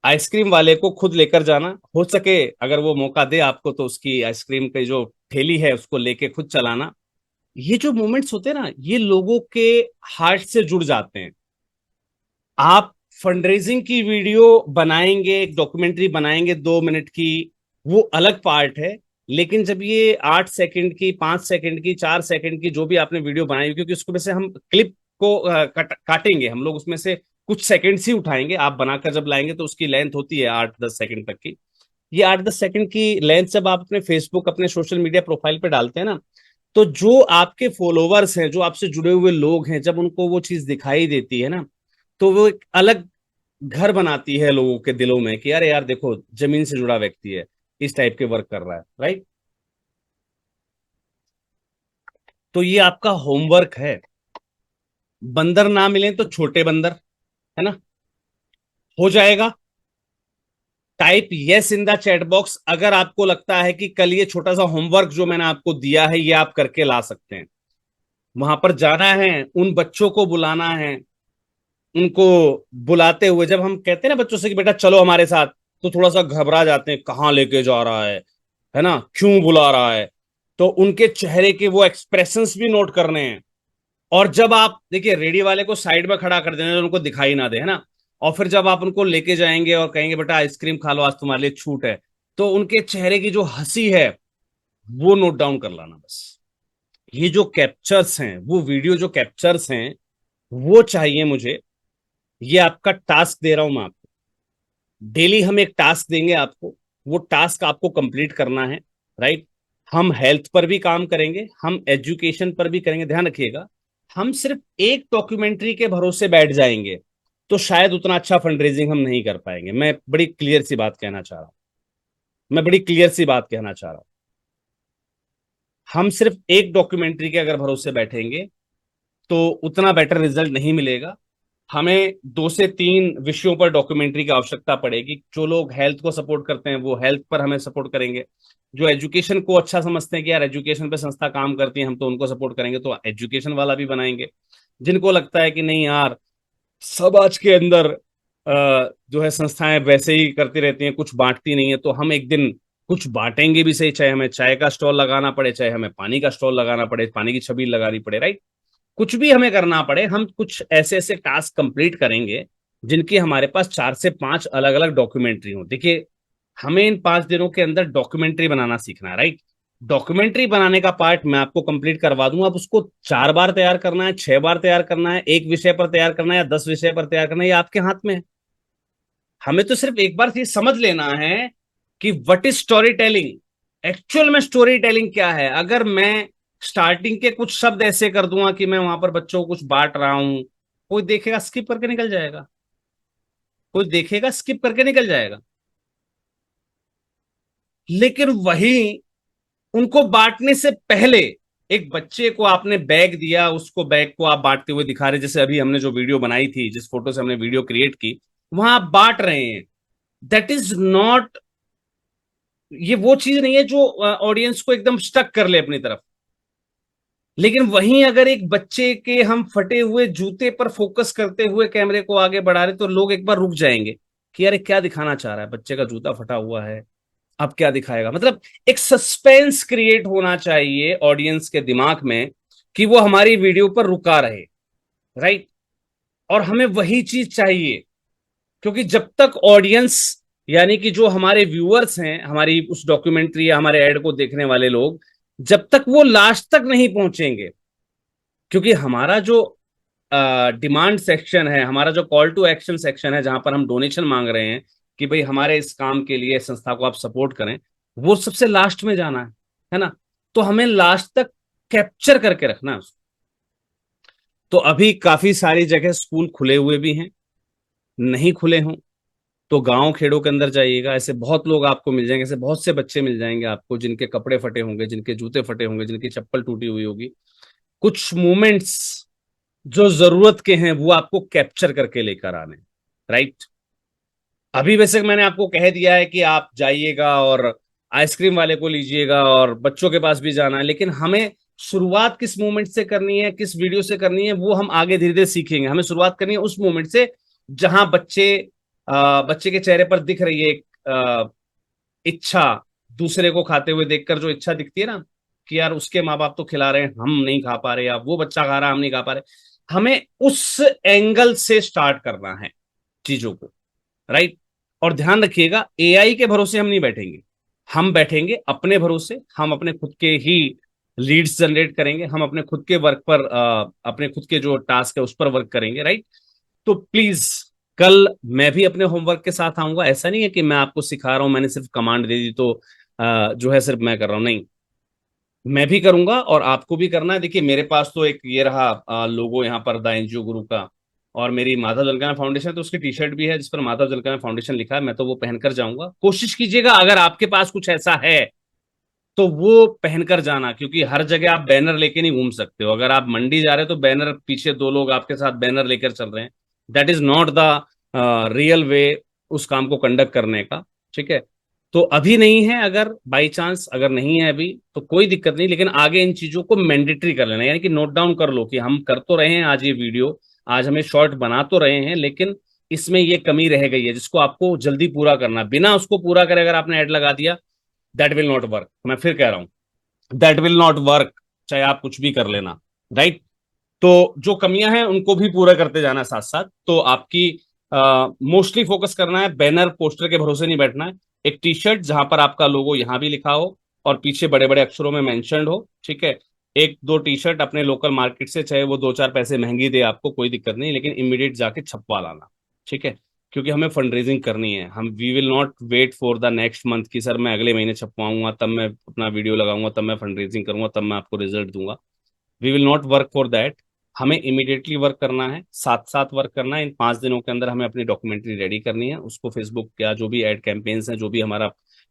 आइसक्रीम वाले को खुद लेकर जाना, हो सके अगर वो मौका दे आपको तो उसकी आइसक्रीम की जो ठेली है उसको लेके खुद चलाना। ये जो मोमेंट्स होते हैं ना, ये लोगों के हार्ट से जुड़ जाते हैं। आप फंडरेजिंग की वीडियो बनाएंगे, एक डॉक्यूमेंट्री बनाएंगे 2 मिनट की, वो अलग पार्ट है। लेकिन जब ये 8 सेकंड की, 5 सेकंड की, 4 सेकंड की जो भी आपने वीडियो बनाई, क्योंकि उसमें से हम क्लिप को काटेंगे हम लोग, उसमें से कुछ सेकंड्स ही उठाएंगे। आप बनाकर जब लाएंगे तो उसकी लेंथ होती है 8-10 सेकंड तक की। ये 8-10 सेकंड की लेंथ जब आप अपने फेसबुक, अपने सोशल मीडिया प्रोफाइल पे डालते हैं ना, तो जो आपके फॉलोवर्स हैं, जो आपसे जुड़े हुए लोग हैं, जब उनको वो चीज दिखाई देती है ना, तो वो एक अलग घर बनाती है लोगों के दिलों में कि अरे यार देखो, जमीन से जुड़ा व्यक्ति है, इस टाइप के वर्क कर रहा है, राइट। तो ये आपका होमवर्क है। बंदर ना मिले तो छोटे बंदर, है ना, हो जाएगा। Type yes in the chat box अगर आपको लगता है कि कल ये छोटा सा होमवर्क जो मैंने आपको दिया है ये आप करके ला सकते हैं। वहां पर जाना है, उन बच्चों को बुलाना है। उनको बुलाते हुए जब हम कहते हैं ना बच्चों से कि बेटा चलो हमारे साथ, तो थोड़ा सा घबरा जाते हैं, कहाँ लेके जा रहा है ना, क्यों बुला रहा है। तो उनके चेहरे के वो एक्सप्रेशंस भी नोट करने हैं। और जब आप देखिए, रेडी वाले को साइड में खड़ा कर देना तो उनको दिखाई ना दे, है ना। और फिर जब आप उनको लेके जाएंगे और कहेंगे बेटा आइसक्रीम खा लो, आज तुम्हारे लिए छूट है, तो उनके चेहरे की जो हंसी है वो नोट डाउन कर लाना बस। ये जो कैप्चर्स हैं, वो वीडियो जो कैप्चर्स हैं, वो चाहिए मुझे। ये आपका टास्क दे रहा हूं मैं आपको। डेली हम एक टास्क देंगे आपको, वो टास्क आपको कंप्लीट करना है, राइट। हम हेल्थ पर भी काम करेंगे, हम एजुकेशन पर भी करेंगे, ध्यान रखिएगा। हम सिर्फ एक डॉक्यूमेंट्री के भरोसे बैठ जाएंगे तो शायद उतना अच्छा फंड रेजिंग हम नहीं कर पाएंगे। मैं बड़ी क्लियर सी बात कहना चाह रहा हूं, मैं बड़ी क्लियर सी बात कहना चाह रहा हूं। हम सिर्फ एक डॉक्यूमेंट्री के अगर भरोसे बैठेंगे तो उतना बेटर रिजल्ट नहीं मिलेगा। हमें 2 से 3 विषयों पर डॉक्यूमेंट्री की आवश्यकता पड़ेगी। जो लोग हेल्थ को सपोर्ट करते हैं वो हेल्थ पर हमें सपोर्ट करेंगे। जो एजुकेशन को अच्छा समझते हैं कि यार एजुकेशन पे संस्था काम करती है, हम तो उनको सपोर्ट करेंगे, तो एजुकेशन वाला भी बनाएंगे। जिनको लगता है कि नहीं यार, सब आज के अंदर जो है संस्थाएं वैसे ही करती रहती हैं, कुछ बांटती नहीं है, तो हम एक दिन कुछ बांटेंगे भी सही, चाहे हमें चाय का स्टॉल लगाना पड़े, चाहे हमें पानी का स्टॉल लगाना पड़े, पानी की छबील लगानी पड़े, राइट। कुछ भी हमें करना पड़े, हम कुछ ऐसे ऐसे टास्क कंप्लीट करेंगे जिनकी हमारे पास 4 से 5 अलग अलग डॉक्यूमेंट्री हो। देखिए, हमें इन 5 दिनों के अंदर डॉक्यूमेंट्री बनाना सीखना है, राइट। डॉक्यूमेंट्री बनाने का पार्ट मैं आपको कंप्लीट करवा दूंगा। अब उसको 4 बार तैयार करना है, 6 बार तैयार करना है, एक विषय पर तैयार करना है या 10 विषय पर तैयार करना है, ये आपके हाथ में है। हमें तो सिर्फ एक बार ये समझ लेना है कि what is story telling. Actual में स्टोरी टेलिंग क्या है। अगर मैं स्टार्टिंग के कुछ शब्द ऐसे कर दूंगा कि मैं वहां पर बच्चों को कुछ बांट रहा हूं, कोई देखेगा स्किप करके निकल जाएगा, कोई देखेगा स्किप करके निकल जाएगा। लेकिन वही उनको बांटने से पहले, एक बच्चे को आपने बैग दिया, उसको बैग को आप बांटते हुए दिखा रहे, जैसे अभी हमने जो वीडियो बनाई थी, जिस फोटो से हमने वीडियो क्रिएट की, वहां आप बांट रहे हैं। दैट इज नॉट, ये वो चीज नहीं है जो ऑडियंस को एकदम स्टक कर ले अपनी तरफ। लेकिन वहीं अगर एक बच्चे के हम फटे हुए जूते पर फोकस करते हुए कैमरे को आगे बढ़ा रहे, तो लोग एक बार रुक जाएंगे कि यार क्या दिखाना चाह रहा है, बच्चे का जूता फटा हुआ है, अब क्या दिखाएगा। मतलब एक सस्पेंस क्रिएट होना चाहिए ऑडियंस के दिमाग में कि वो हमारी वीडियो पर रुका रहे, राइट। और हमें वही चीज चाहिए, क्योंकि जब तक ऑडियंस, यानी कि जो हमारे व्यूअर्स हैं, हमारी उस डॉक्यूमेंट्री या हमारे ऐड को देखने वाले लोग, जब तक वो लास्ट तक नहीं पहुंचेंगे, क्योंकि हमारा जो डिमांड सेक्शन है, हमारा जो कॉल टू एक्शन सेक्शन है, जहां पर हम डोनेशन मांग रहे हैं कि भाई हमारे इस काम के लिए संस्था को आप सपोर्ट करें, वो सबसे लास्ट में जाना है ना। तो हमें लास्ट तक कैप्चर करके रखना है उसको। तो अभी काफी सारी जगह स्कूल खुले हुए भी हैं, नहीं खुले हों, तो गांव खेड़ों के अंदर जाइएगा, ऐसे बहुत लोग आपको मिल जाएंगे, ऐसे बहुत से बच्चे मिल जाएंगे आपको जिनके कपड़े फटे होंगे, जिनके जूते फटे होंगे, जिनकी चप्पल टूटी हुई होगी। कुछ मोमेंट्स जो जरूरत के हैं वो आपको कैप्चर करके लेकर आने, राइट। अभी वैसे मैंने आपको कह दिया है कि आप जाइएगा और आइसक्रीम वाले को लीजिएगा और बच्चों के पास भी जाना है, लेकिन हमें शुरुआत किस मोमेंट से करनी है, किस वीडियो से करनी है, वो हम आगे धीरे धीरे सीखेंगे। हमें शुरुआत करनी है उस मोमेंट से जहां बच्चे के चेहरे पर दिख रही है एक इच्छा, दूसरे को खाते हुए देखकर जो इच्छा दिखती है ना कि यार उसके माँ बाप तो खिला रहे हैं, हम नहीं खा पा रहे, या वो बच्चा खा रहा है हम नहीं खा पा रहे। हमें उस एंगल से स्टार्ट करना है चीजों को, राइट। और ध्यान रखिएगा, एआई के भरोसे हम नहीं बैठेंगे, हम बैठेंगे अपने भरोसे। हम अपने खुद के ही लीड्स जनरेट करेंगे, हम अपने खुद के वर्क पर अपने खुद के जो टास्क है उस पर वर्क करेंगे, राइट। तो प्लीज कल मैं भी अपने होमवर्क के साथ आऊंगा। ऐसा नहीं है कि मैं आपको सिखा रहा हूं, मैंने सिर्फ कमांड दे दी तो जो है सिर्फ मैं कर रहा हूं, नहीं, मैं भी करूंगा और आपको भी करना है। देखिए मेरे पास तो एक ये रहा लोगो यहाँ पर द एनजीओ गुरु का, और मेरी माधव जलकना फाउंडेशन, तो उसकी टी शर्ट भी है जिस पर माधव जलकना फाउंडेशन लिखा है। मैं तो वो पहनकर जाऊंगा। कोशिश कीजिएगा अगर आपके पास कुछ ऐसा है तो वो पहनकर जाना, क्योंकि हर जगह आप बैनर लेके नहीं घूम सकते हो। अगर आप मंडी जा रहे हो तो बैनर, पीछे दो लोग आपके साथ बैनर लेकर चल रहे हैं, that is not the real way उस काम को कंडक्ट करने का, ठीक है। तो अभी नहीं है, अगर बाई चांस अगर नहीं है अभी तो कोई दिक्कत नहीं, लेकिन आगे इन चीजों को मैंडेटरी कर लेना, यानी कि नोट डाउन कर लो कि हम कर तो रहे हैं आज ये वीडियो, आज हमें शॉर्ट बना तो रहे हैं, लेकिन इसमें ये कमी रह गई है जिसको आपको जल्दी पूरा करना। बिना उसको पूरा करे अगर आपने ऐड लगा दिया, दैट विल नॉट वर्क। मैं फिर कह रहा हूं, दैट विल नॉट वर्क, चाहे आप कुछ भी कर लेना, राइट। तो जो कमियां हैं उनको भी पूरा करते जाना साथ साथ। तो आपकी मोस्टली फोकस करना है, बैनर पोस्टर के भरोसे नहीं बैठना है। एक टी शर्ट जहां पर आपका लोगो यहां भी लिखा हो और पीछे बड़े बड़े अक्षरों में मेंशन्ड हो, ठीक है। एक दो टी शर्ट अपने लोकल मार्केट से, चाहे वो दो चार पैसे महंगी दे आपको, कोई दिक्कत नहीं, लेकिन इमीडिएट जाके छपवा लाना, ठीक है। क्योंकि हमें फंड रेजिंग करनी है। हम we will not wait for the next month कि सर मैं अगले महीने छपवाऊंगा, तब मैं अपना वीडियो लगाऊंगा, तब मैं फंड रेजिंग करूंगा, तब मैं आपको रिजल्ट दूंगा। We will not work for that. हमें इमीडिएटली वर्क करना है, साथ साथ वर्क करना है। इन 5 दिनों के अंदर हमें अपनी डॉक्यूमेंट्री रेडी करनी है, उसको फेसबुक या जो भी एड कैंपेन्स हैं, जो भी हमारा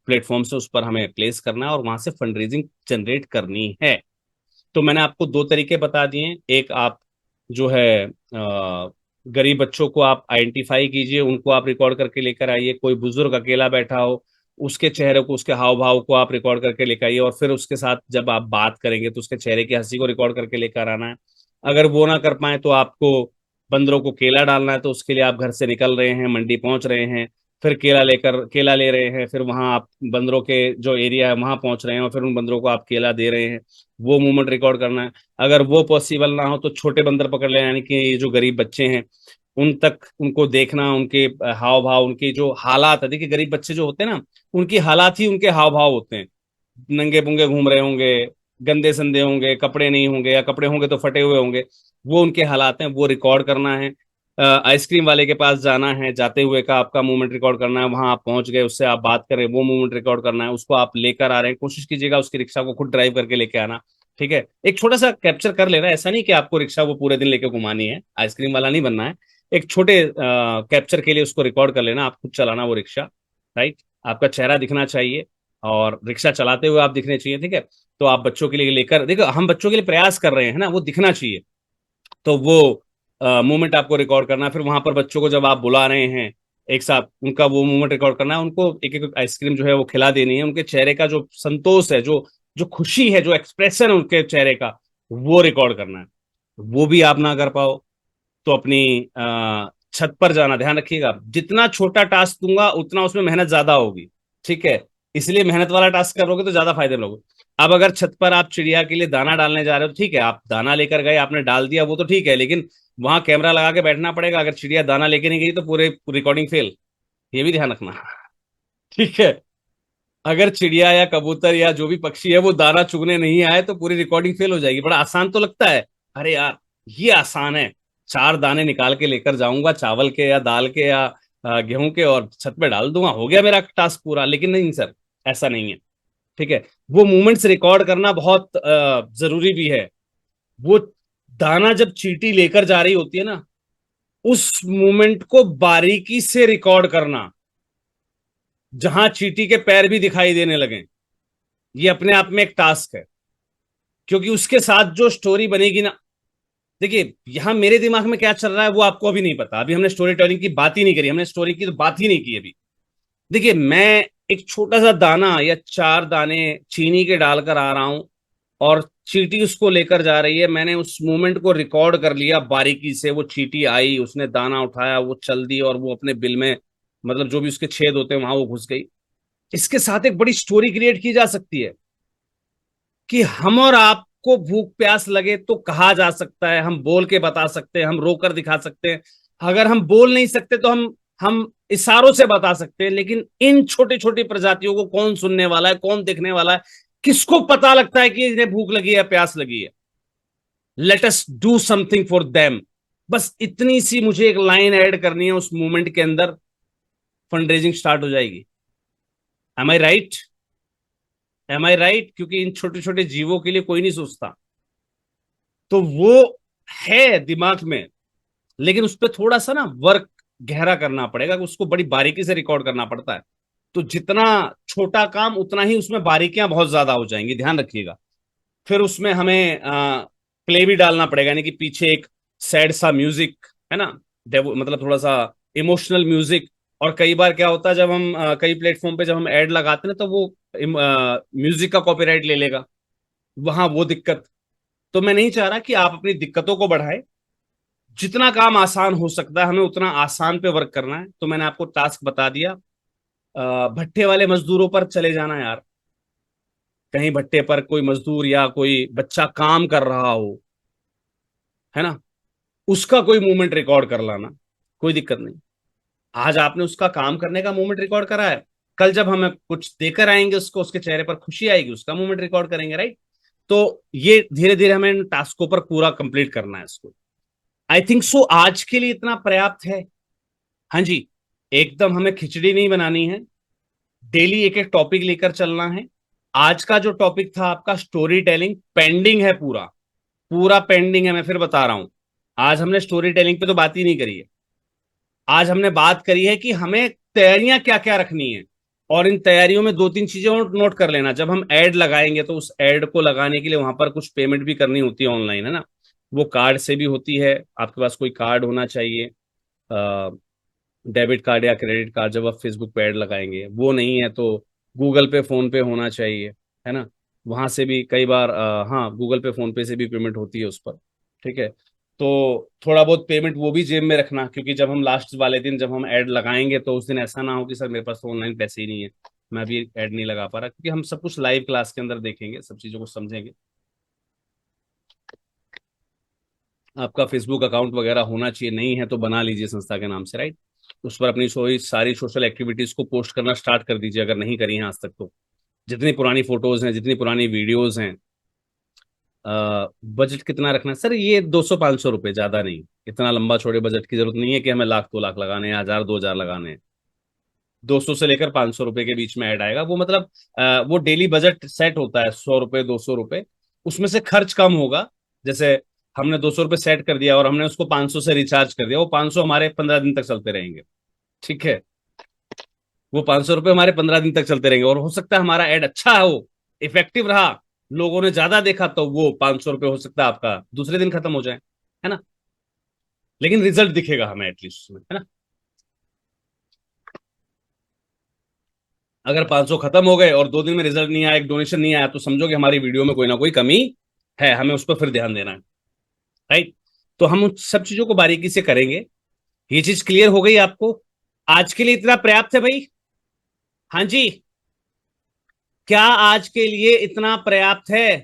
प्लेटफॉर्म्स है, उस पर हमें प्लेस करना है और वहां से फंड रेजिंग जनरेट करनी है। तो मैंने आपको 2 तरीके बता दिए। एक, आप जो है गरीब बच्चों को आप आइडेंटिफाई कीजिए, उनको आप रिकॉर्ड करके लेकर आइए। कोई बुजुर्ग अकेला बैठा हो, उसके चेहरे को, उसके हाव भाव को आप रिकॉर्ड करके लेकर आइए, और फिर उसके साथ जब आप बात करेंगे तो उसके चेहरे की हंसी को रिकॉर्ड करके लेकर आना है। अगर वो ना कर पाए तो आपको बंदरों को केला डालना है, तो उसके लिए आप घर से निकल रहे हैं, मंडी पहुंच रहे हैं, फिर केला ले रहे हैं, फिर वहां आप बंदरों के जो एरिया है वहां पहुंच रहे हैं और फिर उन बंदरों को आप केला दे रहे हैं, वो मूवमेंट रिकॉर्ड करना है। अगर वो पॉसिबल ना हो तो छोटे बंदर पकड़ लेना, यानी कि ये जो गरीब बच्चे हैं उन तक उनको देखना, उनके हाव भाव, उनके जो हालात है। देखिए गरीब बच्चे जो होते हैं ना, उनकी हालात ही उनके हाव भाव होते हैं। नंगे पुंगे घूम रहे होंगे, गंदे संदे होंगे, कपड़े नहीं होंगे, या कपड़े होंगे तो फटे हुए होंगे, वो उनके हालात हैं, वो रिकॉर्ड करना है। आइसक्रीम वाले के पास जाना है, जाते हुए का आपका मूवमेंट रिकॉर्ड करना है, वहां आप पहुंच गए, उससे आप बात करें, वो मूवमेंट रिकॉर्ड करना है, उसको आप लेकर आ रहे हैं, कोशिश कीजिएगा उसकी रिक्शा को खुद ड्राइव करके लेके आना, ठीक है। एक छोटा सा कैप्चर कर लेना, ऐसा नहीं कि आपको रिक्शा वो पूरे दिन लेके घुमानी है, आइसक्रीम वाला नहीं बनना है। एक छोटे कैप्चर के लिए उसको रिकॉर्ड कर लेना, आप खुद चलाना वो रिक्शा, राइट। आपका चेहरा दिखना चाहिए और रिक्शा चलाते हुए आप दिखने चाहिए, ठीक है। तो आप बच्चों के लिए लेकर, देखो हम बच्चों के लिए प्रयास कर रहे हैं ना, वो दिखना चाहिए। तो वो मोमेंट आपको रिकॉर्ड करना है। फिर वहां पर बच्चों को जब आप बुला रहे हैं एक साथ, उनका वो मोमेंट रिकॉर्ड करना है, उनको एक एक आइसक्रीम जो है वो खिला देनी है, उनके चेहरे का जो संतोष है, जो जो खुशी है, जो एक्सप्रेशन है उनके चेहरे का, वो रिकॉर्ड करना है। वो भी आप ना कर पाओ तो अपनी छत पर जाना, ध्यान रखिएगा, जितना छोटा टास्क दूंगा उतना उसमें मेहनत ज्यादा होगी, ठीक है। इसलिए मेहनत वाला टास्क करोगे तो ज्यादा फायदे लोगे। अब अगर छत पर आप चिड़िया के लिए दाना डालने जा रहे हो, ठीक है, आप दाना लेकर गए, आपने डाल दिया, वो तो ठीक है, लेकिन वहां कैमरा लगा के बैठना पड़ेगा। अगर चिड़िया दाना लेके नहीं गई तो पूरे रिकॉर्डिंग फेल, ये भी ध्यान रखना, ठीक है। अगर चिड़िया या कबूतर या जो भी पक्षी है वो दाना चुगने नहीं आए तो पूरी रिकॉर्डिंग फेल हो जाएगी। बड़ा आसान तो लगता है, अरे यार ये आसान है, 4 दाने निकाल के लेकर जाऊंगा, चावल के या दाल के या गेहूं के, और छत पे डाल दूंगा, हो गया मेरा टास्क पूरा। लेकिन नहीं सर, ऐसा नहीं है, ठीक है। वो मोमेंट्स रिकॉर्ड करना बहुत जरूरी भी है। वो दाना जब चींटी लेकर जा रही होती है ना, उस मोमेंट को बारीकी से रिकॉर्ड करना, जहां चींटी के पैर भी दिखाई देने लगे, ये अपने आप में एक टास्क है, क्योंकि उसके साथ जो स्टोरी बनेगी ना, देखिए यहां मेरे दिमाग में क्या चल रहा है वो आपको अभी नहीं पता। अभी हमने स्टोरी टेलिंग की बात ही नहीं करी, हमने स्टोरी की तो बात ही नहीं की अभी। देखिए मैं एक छोटा सा दाना या 4 दाने चीनी के डालकर आ रहा हूं, और चींटी उसको लेकर जा रही है। मैंने उस मोमेंट को रिकॉर्ड कर लिया बारीकी से। वो चींटी आई, उसने दाना उठाया, वो चल दी, और वो अपने बिल में, मतलब जो भी उसके छेद होते हैं वहां वो घुस गई। इसके साथ एक बड़ी स्टोरी क्रिएट की जा सकती है कि हम और आपको भूख प्यास लगे तो कहा जा सकता है, हम बोल के बता सकते हैं, हम रोकर दिखा सकते हैं। अगर हम बोल नहीं सकते तो हम इशारों से बता सकते हैं। लेकिन इन छोटी छोटी प्रजातियों को कौन सुनने वाला है, कौन देखने वाला है, किसको पता लगता है कि इन्हें भूख लगी है, प्यास लगी है? Let us do something for them. बस इतनी सी मुझे एक लाइन ऐड करनी है, उस मूवमेंट के अंदर फंड रेजिंग स्टार्ट हो जाएगी। एम आई राइट? एम आई राइट? क्योंकि इन छोटे छोटे जीवों के लिए कोई नहीं सोचता, तो वो है दिमाग में, लेकिन उस पर थोड़ा सा ना वर्क गहरा करना पड़ेगा, उसको बड़ी बारीकी से रिकॉर्ड करना पड़ता है। तो जितना छोटा काम उतना ही उसमें बारीकियां बहुत ज्यादा हो जाएंगी, ध्यान रखिएगा। फिर उसमें हमें प्ले भी डालना पड़ेगा, यानी कि पीछे एक सैड सा म्यूजिक, है ना, मतलब थोड़ा सा इमोशनल म्यूजिक। और कई बार क्या होता है, जब हम कई प्लेटफॉर्म पे जब हम ऐड लगाते हैं तो वो म्यूजिक का कॉपीराइट ले लेगा, वहां वो दिक्कत। तो मैं नहीं चाह रहा कि आप अपनी दिक्कतों को बढ़ाए। जितना काम आसान हो सकता है हमें उतना आसान पे वर्क करना है। तो मैंने आपको टास्क बता दिया। भट्ठे वाले मजदूरों पर चले जाना यार। कहीं भट्टे पर कोई मजदूर या कोई बच्चा काम कर रहा हो, है ना, उसका कोई मूवमेंट रिकॉर्ड कर लाना, कोई दिक्कत नहीं। आज आपने उसका काम करने का मूवमेंट रिकॉर्ड करा है, कल जब हमें कुछ देकर आएंगे उसको, उसके चेहरे पर खुशी आएगी, उसका मूवमेंट रिकॉर्ड करेंगे, राइट? तो ये धीरे धीरे हमें इन टास्कों पर पूरा कंप्लीट करना है इसको। आई थिंक सो आज के लिए इतना पर्याप्त है। हाँ जी, एकदम हमें खिचड़ी नहीं बनानी है, डेली एक एक टॉपिक लेकर चलना है। आज का जो टॉपिक था आपका स्टोरी टेलिंग, पेंडिंग है, पूरा पूरा पेंडिंग है। मैं फिर बता रहा हूं, आज हमने स्टोरी टेलिंग पे तो बात ही नहीं करी है। आज हमने बात करी है कि हमें तैयारियां क्या क्या रखनी है, और इन तैयारियों में 2-3 चीजें और नोट कर लेना। जब हम ऐड लगाएंगे तो उस ऐड को लगाने के लिए वहां पर कुछ पेमेंट भी करनी होती है ऑनलाइन, है ना। वो कार्ड से भी होती है, आपके पास कोई कार्ड होना चाहिए, डेबिट कार्ड या क्रेडिट कार्ड। जब आप फेसबुक पे ऐड लगाएंगे, वो नहीं है तो गूगल पे, फोन पे होना चाहिए, है ना। वहां से भी कई बार हाँ, गूगल पे, फोन पे से भी पेमेंट होती है उस पर, ठीक है। तो थोड़ा बहुत पेमेंट वो भी जेब में रखना, क्योंकि जब हम लास्ट वाले दिन जब हम ऐड लगाएंगे तो उस दिन ऐसा ना हो कि सर मेरे पास तो ऑनलाइन पैसे ही नहीं है, मैं अभी ऐड नहीं लगा पा रहा। क्योंकि हम सब कुछ लाइव क्लास के अंदर देखेंगे, सब चीजों को समझेंगे। आपका फेसबुक अकाउंट वगैरह होना चाहिए, नहीं है तो बना लीजिए संस्था के नाम से, राइट। उस पर अपनी सारी सोशल एक्टिविटीज को पोस्ट करना स्टार्ट कर दीजिए, अगर नहीं करी हैं आज तक तो। जितनी पुरानी फोटोज हैं, जितनी पुरानी वीडियोज हैं। बजट कितना रखना है सर? ये 200-500 रुपए, ज्यादा नहीं। इतना लंबा छोड़े बजट की जरूरत नहीं है कि हमें 1,00,000-2,00,000 लगाने हैं, 1,000-2,000 लगाने हैं। 200 से लेकर 500 रुपए के बीच में ऐड आएगा वो, मतलब वो डेली बजट सेट होता है, 100 रुपए, 200 रुपए। उसमें से खर्च कम होगा। जैसे हमने 200 रुपए सेट कर दिया और हमने उसको 500 से रिचार्ज कर दिया, वो 500 हमारे 15 दिन तक चलते रहेंगे, ठीक है। वो 500 रुपए हमारे 15 दिन तक चलते रहेंगे, और हो सकता है हमारा ऐड अच्छा हो, इफेक्टिव रहा, लोगों ने ज्यादा देखा, तो वो 500 रुपए हो सकता है आपका दूसरे दिन खत्म हो जाए, है ना। लेकिन रिजल्ट दिखेगा हमें एटलीस्ट उसमें, है ना। अगर 500 खत्म हो गए और 2 दिन में रिजल्ट नहीं आया, एक डोनेशन नहीं आया, तो समझो कि हमारी वीडियो में कोई ना कोई कमी है, हमें उस पर फिर ध्यान देना है, राइट। तो हम उन सब चीजों को बारीकी से करेंगे। ये चीज क्लियर हो गई आपको? आज के लिए इतना पर्याप्त है भाई? हाँ जी, क्या आज के लिए इतना पर्याप्त है?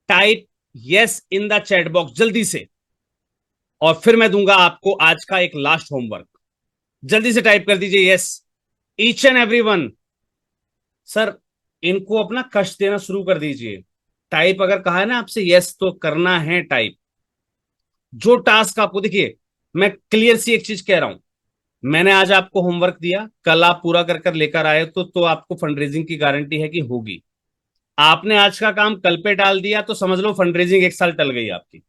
Type yes in the chat box जल्दी से, और फिर मैं दूंगा आपको आज का एक लास्ट होमवर्क। जल्दी से टाइप कर दीजिए yes, each and everyone. Sir, इनको अपना कष्ट देना शुरू कर दीजिए। टाइप अगर कहा है ना आपसे यस, तो करना है टाइप। जो टास्क आपको, देखिए मैं क्लियर सी एक चीज कह रहा हूं, मैंने आज आपको होमवर्क दिया, कल आप पूरा कर कर लेकर आए तो आपको फंड रेजिंग की गारंटी है कि होगी। आपने आज का काम कल पे डाल दिया तो समझ लो फंड रेजिंग 1 साल टल गई आपकी,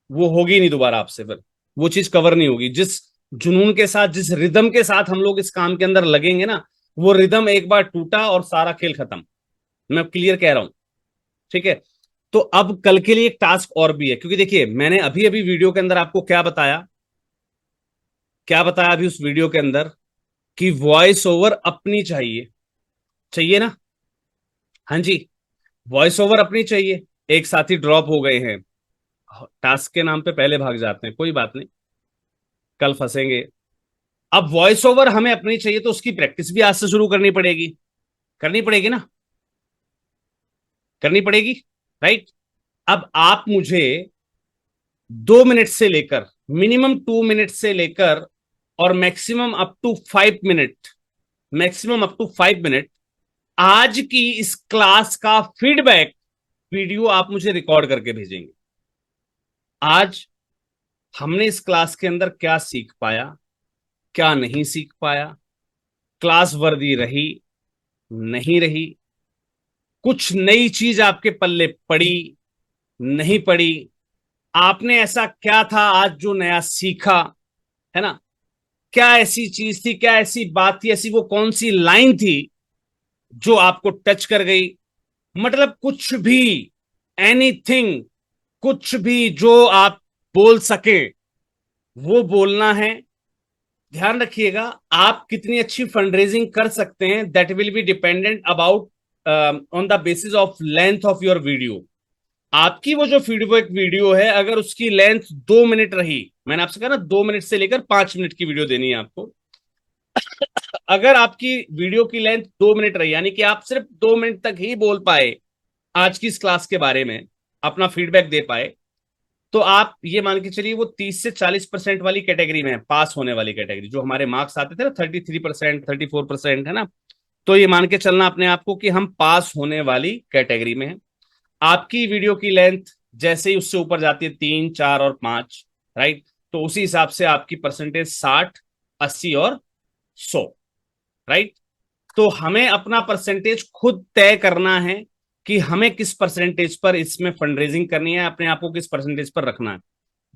वो होगी नहीं दोबारा आपसे, फिर वो चीज कवर नहीं होगी। जिस जुनून के साथ, जिस रिदम के साथ हम लोग इस काम के अंदर लगेंगे ना, वो रिदम एक बार टूटा और सारा खेल खत्म। मैं क्लियर कह रहा हूं, ठीक है। तो अब कल के लिए एक टास्क और भी है, क्योंकि देखिए मैंने अभी अभी वीडियो के अंदर आपको क्या बताया, क्या बताया अभी उस वीडियो के अंदर, कि वॉइस ओवर अपनी चाहिए, चाहिए ना। हाँ जी, वॉइस ओवर अपनी चाहिए। एक साथी ड्रॉप हो गए हैं, टास्क के नाम पे पहले भाग जाते हैं, कोई बात नहीं, कल फंसेंगे। अब वॉइस ओवर हमें अपनी चाहिए, तो उसकी प्रैक्टिस भी आज से शुरू करनी पड़ेगी, करनी पड़ेगी ना, करनी पड़ेगी, राइट। अब आप मुझे 2 मिनट से लेकर, मिनिमम 2 मिनट से लेकर और maximum up to 5 minute, maximum up to 5 minute आज की इस क्लास का फीडबैक वीडियो आप मुझे रिकॉर्ड करके भेजेंगे। आज हमने इस क्लास के अंदर क्या सीख पाया, क्या नहीं सीख पाया, क्लास वर्दी रही, नहीं रही, कुछ नई चीज आपके पल्ले पड़ी, नहीं पड़ी, आपने ऐसा क्या था आज जो नया सीखा, है ना। क्या ऐसी चीज थी, क्या ऐसी बात थी, ऐसी वो कौन सी लाइन थी जो आपको टच कर गई, मतलब कुछ भी, एनीथिंग, कुछ भी जो आप बोल सके वो बोलना है। ध्यान रखिएगा, आप कितनी अच्छी फंड रेजिंग कर सकते हैं that will be dependent about on the basis of length of your video. आपकी वो जो फीडबैक वीडियो है, अगर उसकी लेंथ 2 मिनट रही, मैंने आपसे कहा ना 2 मिनट से लेकर 5 मिनट की वीडियो देनी है आपको, अगर आपकी वीडियो की लेंथ 2 मिनट रही, यानी कि आप सिर्फ 2 मिनट तक ही बोल पाए आज की इस क्लास के बारे में, अपना फीडबैक दे पाए, तो आप ये मान के चलिए वो 30 से 40% वाली कैटेगरी में है, पास होने वाली कैटेगरी, जो हमारे मार्क्स आते थे ना 33%, 34%, है ना। तो ये मान के चलना अपने आप को कि हम पास होने वाली कैटेगरी में हैं। आपकी वीडियो की लेंथ जैसे ही उससे ऊपर जाती है 3, 4 और 5, राइट, तो उसी हिसाब से आपकी परसेंटेज 60, 80 और 100, राइट। तो हमें अपना परसेंटेज खुद तय करना है कि हमें किस परसेंटेज पर इसमें फंड रेजिंग करनी है, अपने आप को किस परसेंटेज पर रखना है।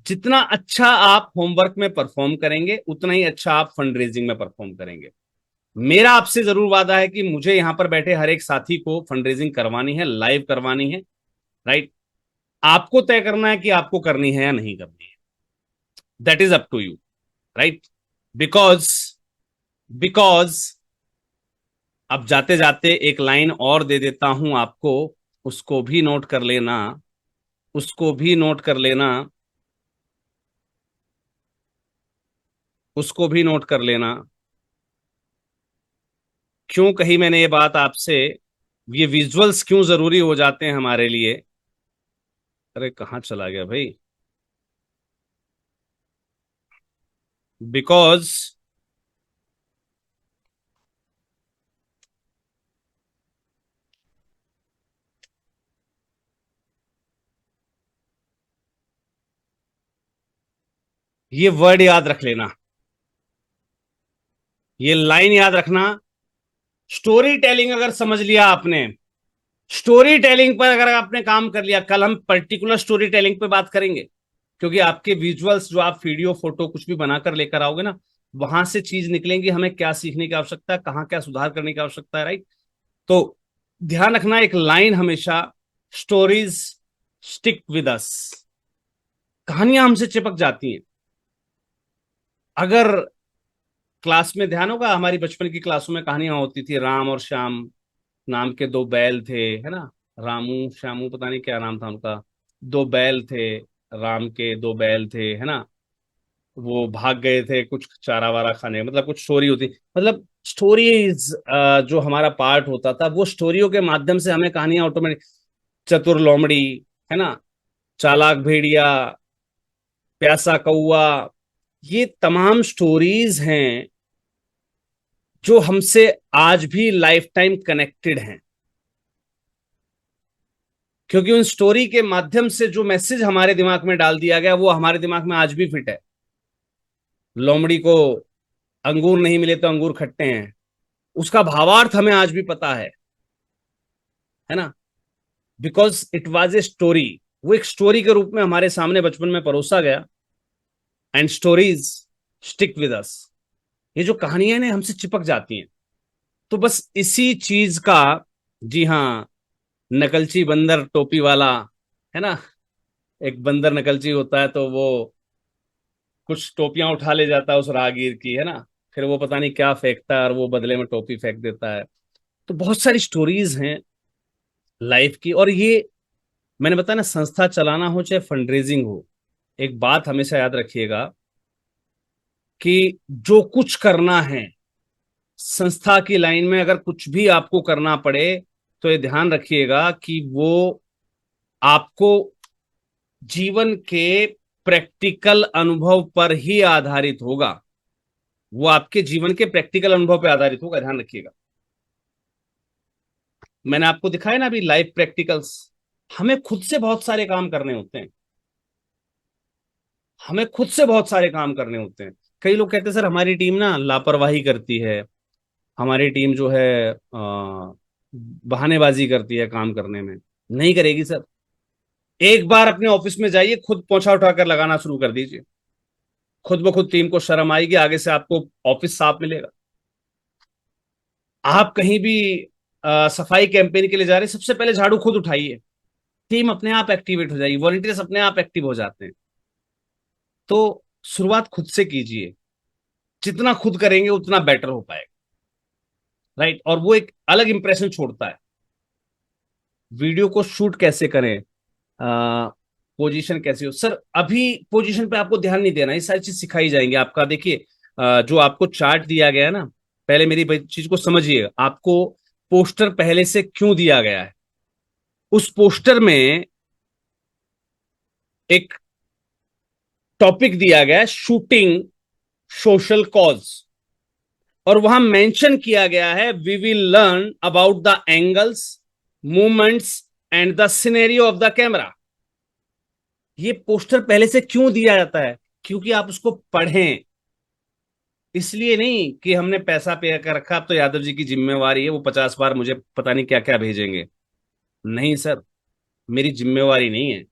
जितना अच्छा आप होमवर्क में परफॉर्म करेंगे, उतना ही अच्छा आप फंड रेजिंग में परफॉर्म करेंगे। मेरा आपसे जरूर वादा है कि मुझे यहां पर बैठे हर एक साथी को फंड रेजिंग करवानी है, लाइव करवानी है, राइट। आपको तय करना है कि आपको करनी है या नहीं करनी है, that is up to you, right. Because because अब जाते जाते एक लाइन और दे देता हूं आपको, उसको भी नोट कर लेना, उसको भी नोट कर लेना, उसको भी नोट कर लेना। क्यों कही मैंने ये बात आपसे, ये विजुअल्स क्यों जरूरी हो जाते हैं हमारे लिए। अरे कहाँ चला गया भाई, बिकॉज ये वर्ड याद रख लेना, ये लाइन याद रखना। स्टोरी टेलिंग अगर समझ लिया आपने, स्टोरी टेलिंग पर अगर आपने काम कर लिया, कल हम पर्टिकुलर स्टोरी टेलिंग पे बात करेंगे, क्योंकि आपके विजुअल्स जो आप वीडियो फोटो कुछ भी बनाकर लेकर आओगे ना, वहां से चीज निकलेंगी हमें क्या सीखने की आवश्यकता है, कहाँ क्या सुधार करने की आवश्यकता है, राइट। तो ध्यान रखना एक लाइन हमेशा, स्टोरीज स्टिक विद अस, कहानियां हमसे चिपक जाती हैं। अगर क्लास में ध्यान होगा, हमारी बचपन की क्लासों में कहानियां होती थी, राम और श्याम नाम के दो बैल थे, है ना, रामू श्यामू पता नहीं क्या नाम था उनका, दो बैल थे, राम के दो बैल थे, है ना, वो भाग गए थे कुछ चारा वारा खाने, मतलब कुछ स्टोरी होती, मतलब स्टोरीज जो हमारा पार्ट होता था, वो स्टोरियों के माध्यम से हमें कहानियां ऑटोमेटिक, चतुर लोमड़ी, है ना, चालाक भेड़िया, प्यासा कौआ, ये तमाम स्टोरीज हैं जो हमसे आज भी लाइफ टाइम कनेक्टेड हैं, क्योंकि उन स्टोरी के माध्यम से जो मैसेज हमारे दिमाग में डाल दिया गया वो हमारे दिमाग में आज भी फिट है। लोमड़ी को अंगूर नहीं मिले तो अंगूर खट्टे हैं, उसका भावार्थ हमें आज भी पता है ना, because it was a story, वो एक स्टोरी के रूप में हमारे सामने बचपन में परोसा गया। And stories stick with us, ये जो कहानियां ने हमसे चिपक जाती हैं, तो बस इसी चीज का, जी हाँ, नकलची बंदर टोपी वाला, है ना, एक बंदर नकलची होता है तो वो कुछ टोपियां उठा ले जाता है उस राहगीर की, है ना, फिर वो पता नहीं क्या फेंकता है और वो बदले में टोपी फेंक देता है। तो बहुत सारी स्टोरीज हैं लाइफ की। और ये मैंने बताया ना, संस्था चलाना हो चाहे फंडरेजिंग हो, एक बात हमेशा याद रखिएगा कि जो कुछ करना है संस्था की लाइन में, अगर कुछ भी आपको करना पड़े, तो ये ध्यान रखिएगा कि वो आपको जीवन के प्रैक्टिकल अनुभव पर ही आधारित होगा। वो आपके जीवन के प्रैक्टिकल अनुभव पर आधारित होगा, ध्यान रखिएगा। मैंने आपको दिखाया ना अभी लाइफ प्रैक्टिकल्स। हमें खुद से बहुत सारे काम करने होते हैं, हमें खुद से बहुत सारे काम करने होते हैं। कई लोग कहते हैं सर हमारी टीम ना लापरवाही करती है, हमारी टीम जो है बहानेबाजी करती है काम करने में। नहीं करेगी सर। एक बार अपने ऑफिस में जाइए, खुद पोछा उठाकर लगाना शुरू कर दीजिए, खुद ब खुद टीम को शर्म आएगी, आगे से आपको ऑफिस साफ मिलेगा। आप कहीं भी सफाई कैंपेन के लिए जा रहे हैं, सबसे पहले झाड़ू खुद उठाइए, टीम अपने आप एक्टिवेट हो जाएगी, वॉलंटियर्स अपने आप एक्टिव हो जाते हैं। तो शुरुआत खुद से कीजिए, जितना खुद करेंगे उतना बेटर हो पाएगा, राइट। और वो एक अलग इंप्रेशन छोड़ता है। वीडियो को शूट कैसे करें, पोजीशन कैसे हो, सर अभी पोजीशन पे आपको ध्यान नहीं देना, ये सारी चीज सिखाई जाएंगी आपका। देखिए जो आपको चार्ट दिया गया है ना, पहले मेरी चीज को समझिए। आपको पोस्टर पहले से क्यों दिया गया है? उस पोस्टर में एक टॉपिक दिया गया है, शूटिंग सोशल कॉज, और वहां मेंशन किया गया है we will learn about the angles, movements and the scenario of the camera. ये पोस्टर पहले से क्यों दिया जाता है? क्योंकि आप उसको पढ़ें। इसलिए नहीं कि हमने पैसा पे कर रखा, अब तो यादव जी की जिम्मेवारी है, वो 50 बार मुझे पता नहीं क्या क्या भेजेंगे। नहीं सर, मेरी जिम्मेवारी नहीं है।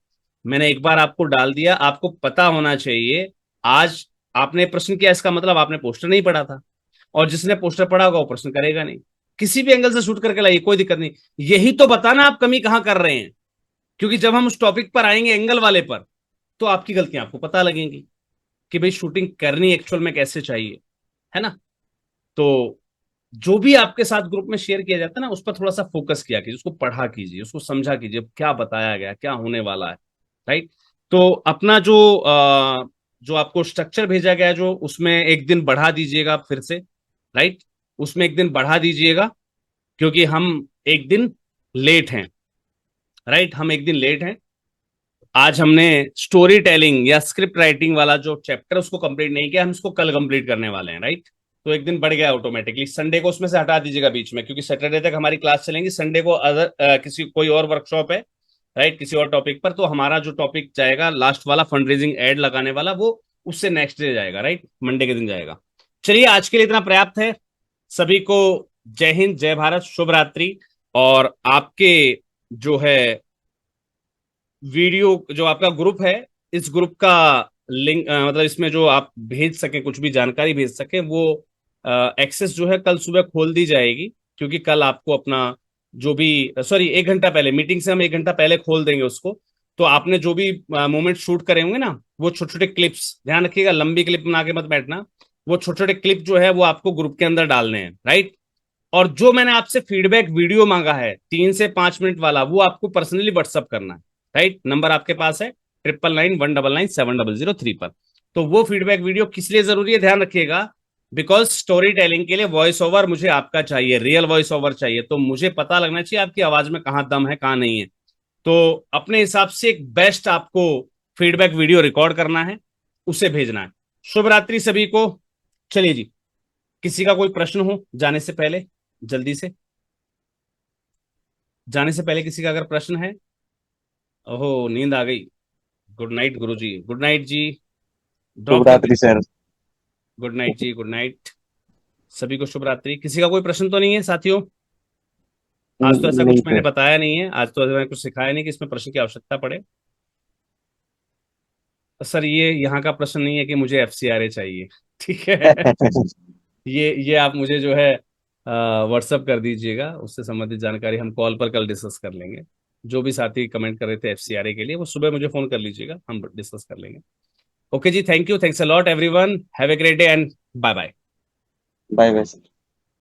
मैंने एक बार आपको डाल दिया, आपको पता होना चाहिए। आज आपने प्रश्न किया, इसका मतलब आपने पोस्टर नहीं पढ़ा था, और जिसने पोस्टर पढ़ा होगा वो प्रश्न करेगा नहीं। किसी भी एंगल से शूट करके लाइए, कोई दिक्कत नहीं। यही तो बताना आप कमी कहां कर रहे हैं, क्योंकि जब हम उस टॉपिक पर आएंगे एंगल वाले पर, तो आपकी गलतियां आपको पता लगेंगी कि भाई शूटिंग करनी एक्चुअल में कैसे चाहिए, है ना। तो जो भी आपके साथ ग्रुप में शेयर किया जाता है ना, उस पर थोड़ा सा फोकस किया कीजिए, उसको पढ़ा कीजिए, उसको समझा कीजिए क्या बताया गया, क्या होने वाला है, राइट। तो अपना जो आपको स्ट्रक्चर भेजा गया है, जो उसमें एक दिन बढ़ा दीजिएगा फिर से, राइट। उसमें एक दिन बढ़ा दीजिएगा, क्योंकि हम एक दिन लेट हैं, राइट, हम एक दिन लेट हैं। आज हमने स्टोरी टेलिंग या स्क्रिप्ट राइटिंग वाला जो चैप्टर उसको कंप्लीट नहीं किया, हम इसको कल कंप्लीट करने वाले हैं, राइट। तो एक दिन बढ़ गया ऑटोमेटिकली। संडे को उसमें से हटा दीजिएगा बीच में, क्योंकि सैटरडे तक हमारी क्लास चलेंगी, संडे को अदर किसी कोई और वर्कशॉप है, राइट, किसी और टॉपिक पर। तो हमारा जो टॉपिक जाएगा लास्ट वाला, फंड रेजिंग एड लगाने वाला, वो उससे नेक्स्ट डे जाएगा, राइट, मंडे के दिन जाएगा। चलिए आज के लिए इतना पर्याप्त है। सभी को जय हिंद, जय भारत, शुभ रात्रि। और आपके जो है वीडियो, जो आपका ग्रुप है, इस ग्रुप का लिंक, मतलब इसमें जो आप भेज सके, कुछ भी जानकारी भेज सके, वो एक्सेस जो है कल सुबह खोल दी जाएगी। क्योंकि कल आपको अपना जो भी, सॉरी, 1 घंटा पहले मीटिंग से हम 1 घंटा पहले खोल देंगे उसको। तो आपने जो भी मोमेंट शूट करे होंगे ना, वो छोटे छोटे क्लिप्स, ध्यान रखिएगा, लंबी क्लिप बना के मत बैठना। वो छोटे छोटे क्लिप जो है वो आपको ग्रुप के अंदर डालने हैं, राइट। और जो मैंने आपसे फीडबैक वीडियो मांगा है 3 से 5 मिनट वाला, वो आपको पर्सनली व्हाट्सअप करना है, राइट। नंबर आपके पास है 9991997003 पर। तो वो फीडबैक वीडियो किस लिए जरूरी है, ध्यान रखिएगा। बिकॉज स्टोरी टेलिंग के लिए वॉइस ओवर मुझे आपका चाहिए, रियल वॉइस ओवर चाहिए। तो मुझे पता लगना चाहिए आपकी आवाज में कहां दम है कहां नहीं है। तो अपने हिसाब से एक बेस्ट आपको फीडबैक वीडियो रिकॉर्ड करना है, उसे भेजना है। शुभ रात्रि सभी को। चलिए जी, किसी का कोई प्रश्न हो जाने से पहले, जल्दी से, जाने से पहले किसी का अगर प्रश्न है। ओहो, नींद आ गई। गुड नाइट गुरुजी, गुड नाइट जी। शुभ ड्रॉप कर रात्रि दीजिए। सर। गुड नाइट जी, गुड नाइट। सभी को शुभ रात्रि। किसी का कोई प्रश्न तो नहीं है साथियों? आज तो ऐसा कुछ नहीं मैंने सर। बताया नहीं है, आज तो ऐसा मैंने कुछ सिखाया नहीं कि इसमें प्रश्न की आवश्यकता पड़े। सर ये यहाँ का प्रश्न नहीं है कि मुझे एफसीआरए चाहिए, ठीक है। ये आप मुझे जो है व्हाट्सअप कर दीजिएगा, उससे संबंधित जानकारी हम कॉल पर कल डिस्कस कर लेंगे। जो भी साथी कमेंट कर रहे थे एफसीआरए के लिए, वो सुबह मुझे फोन कर लीजिएगा, हम डिस्कस कर लेंगे। ओके जी, thank you, thanks a lot everyone, have a great day and bye bye. Bye bye sir.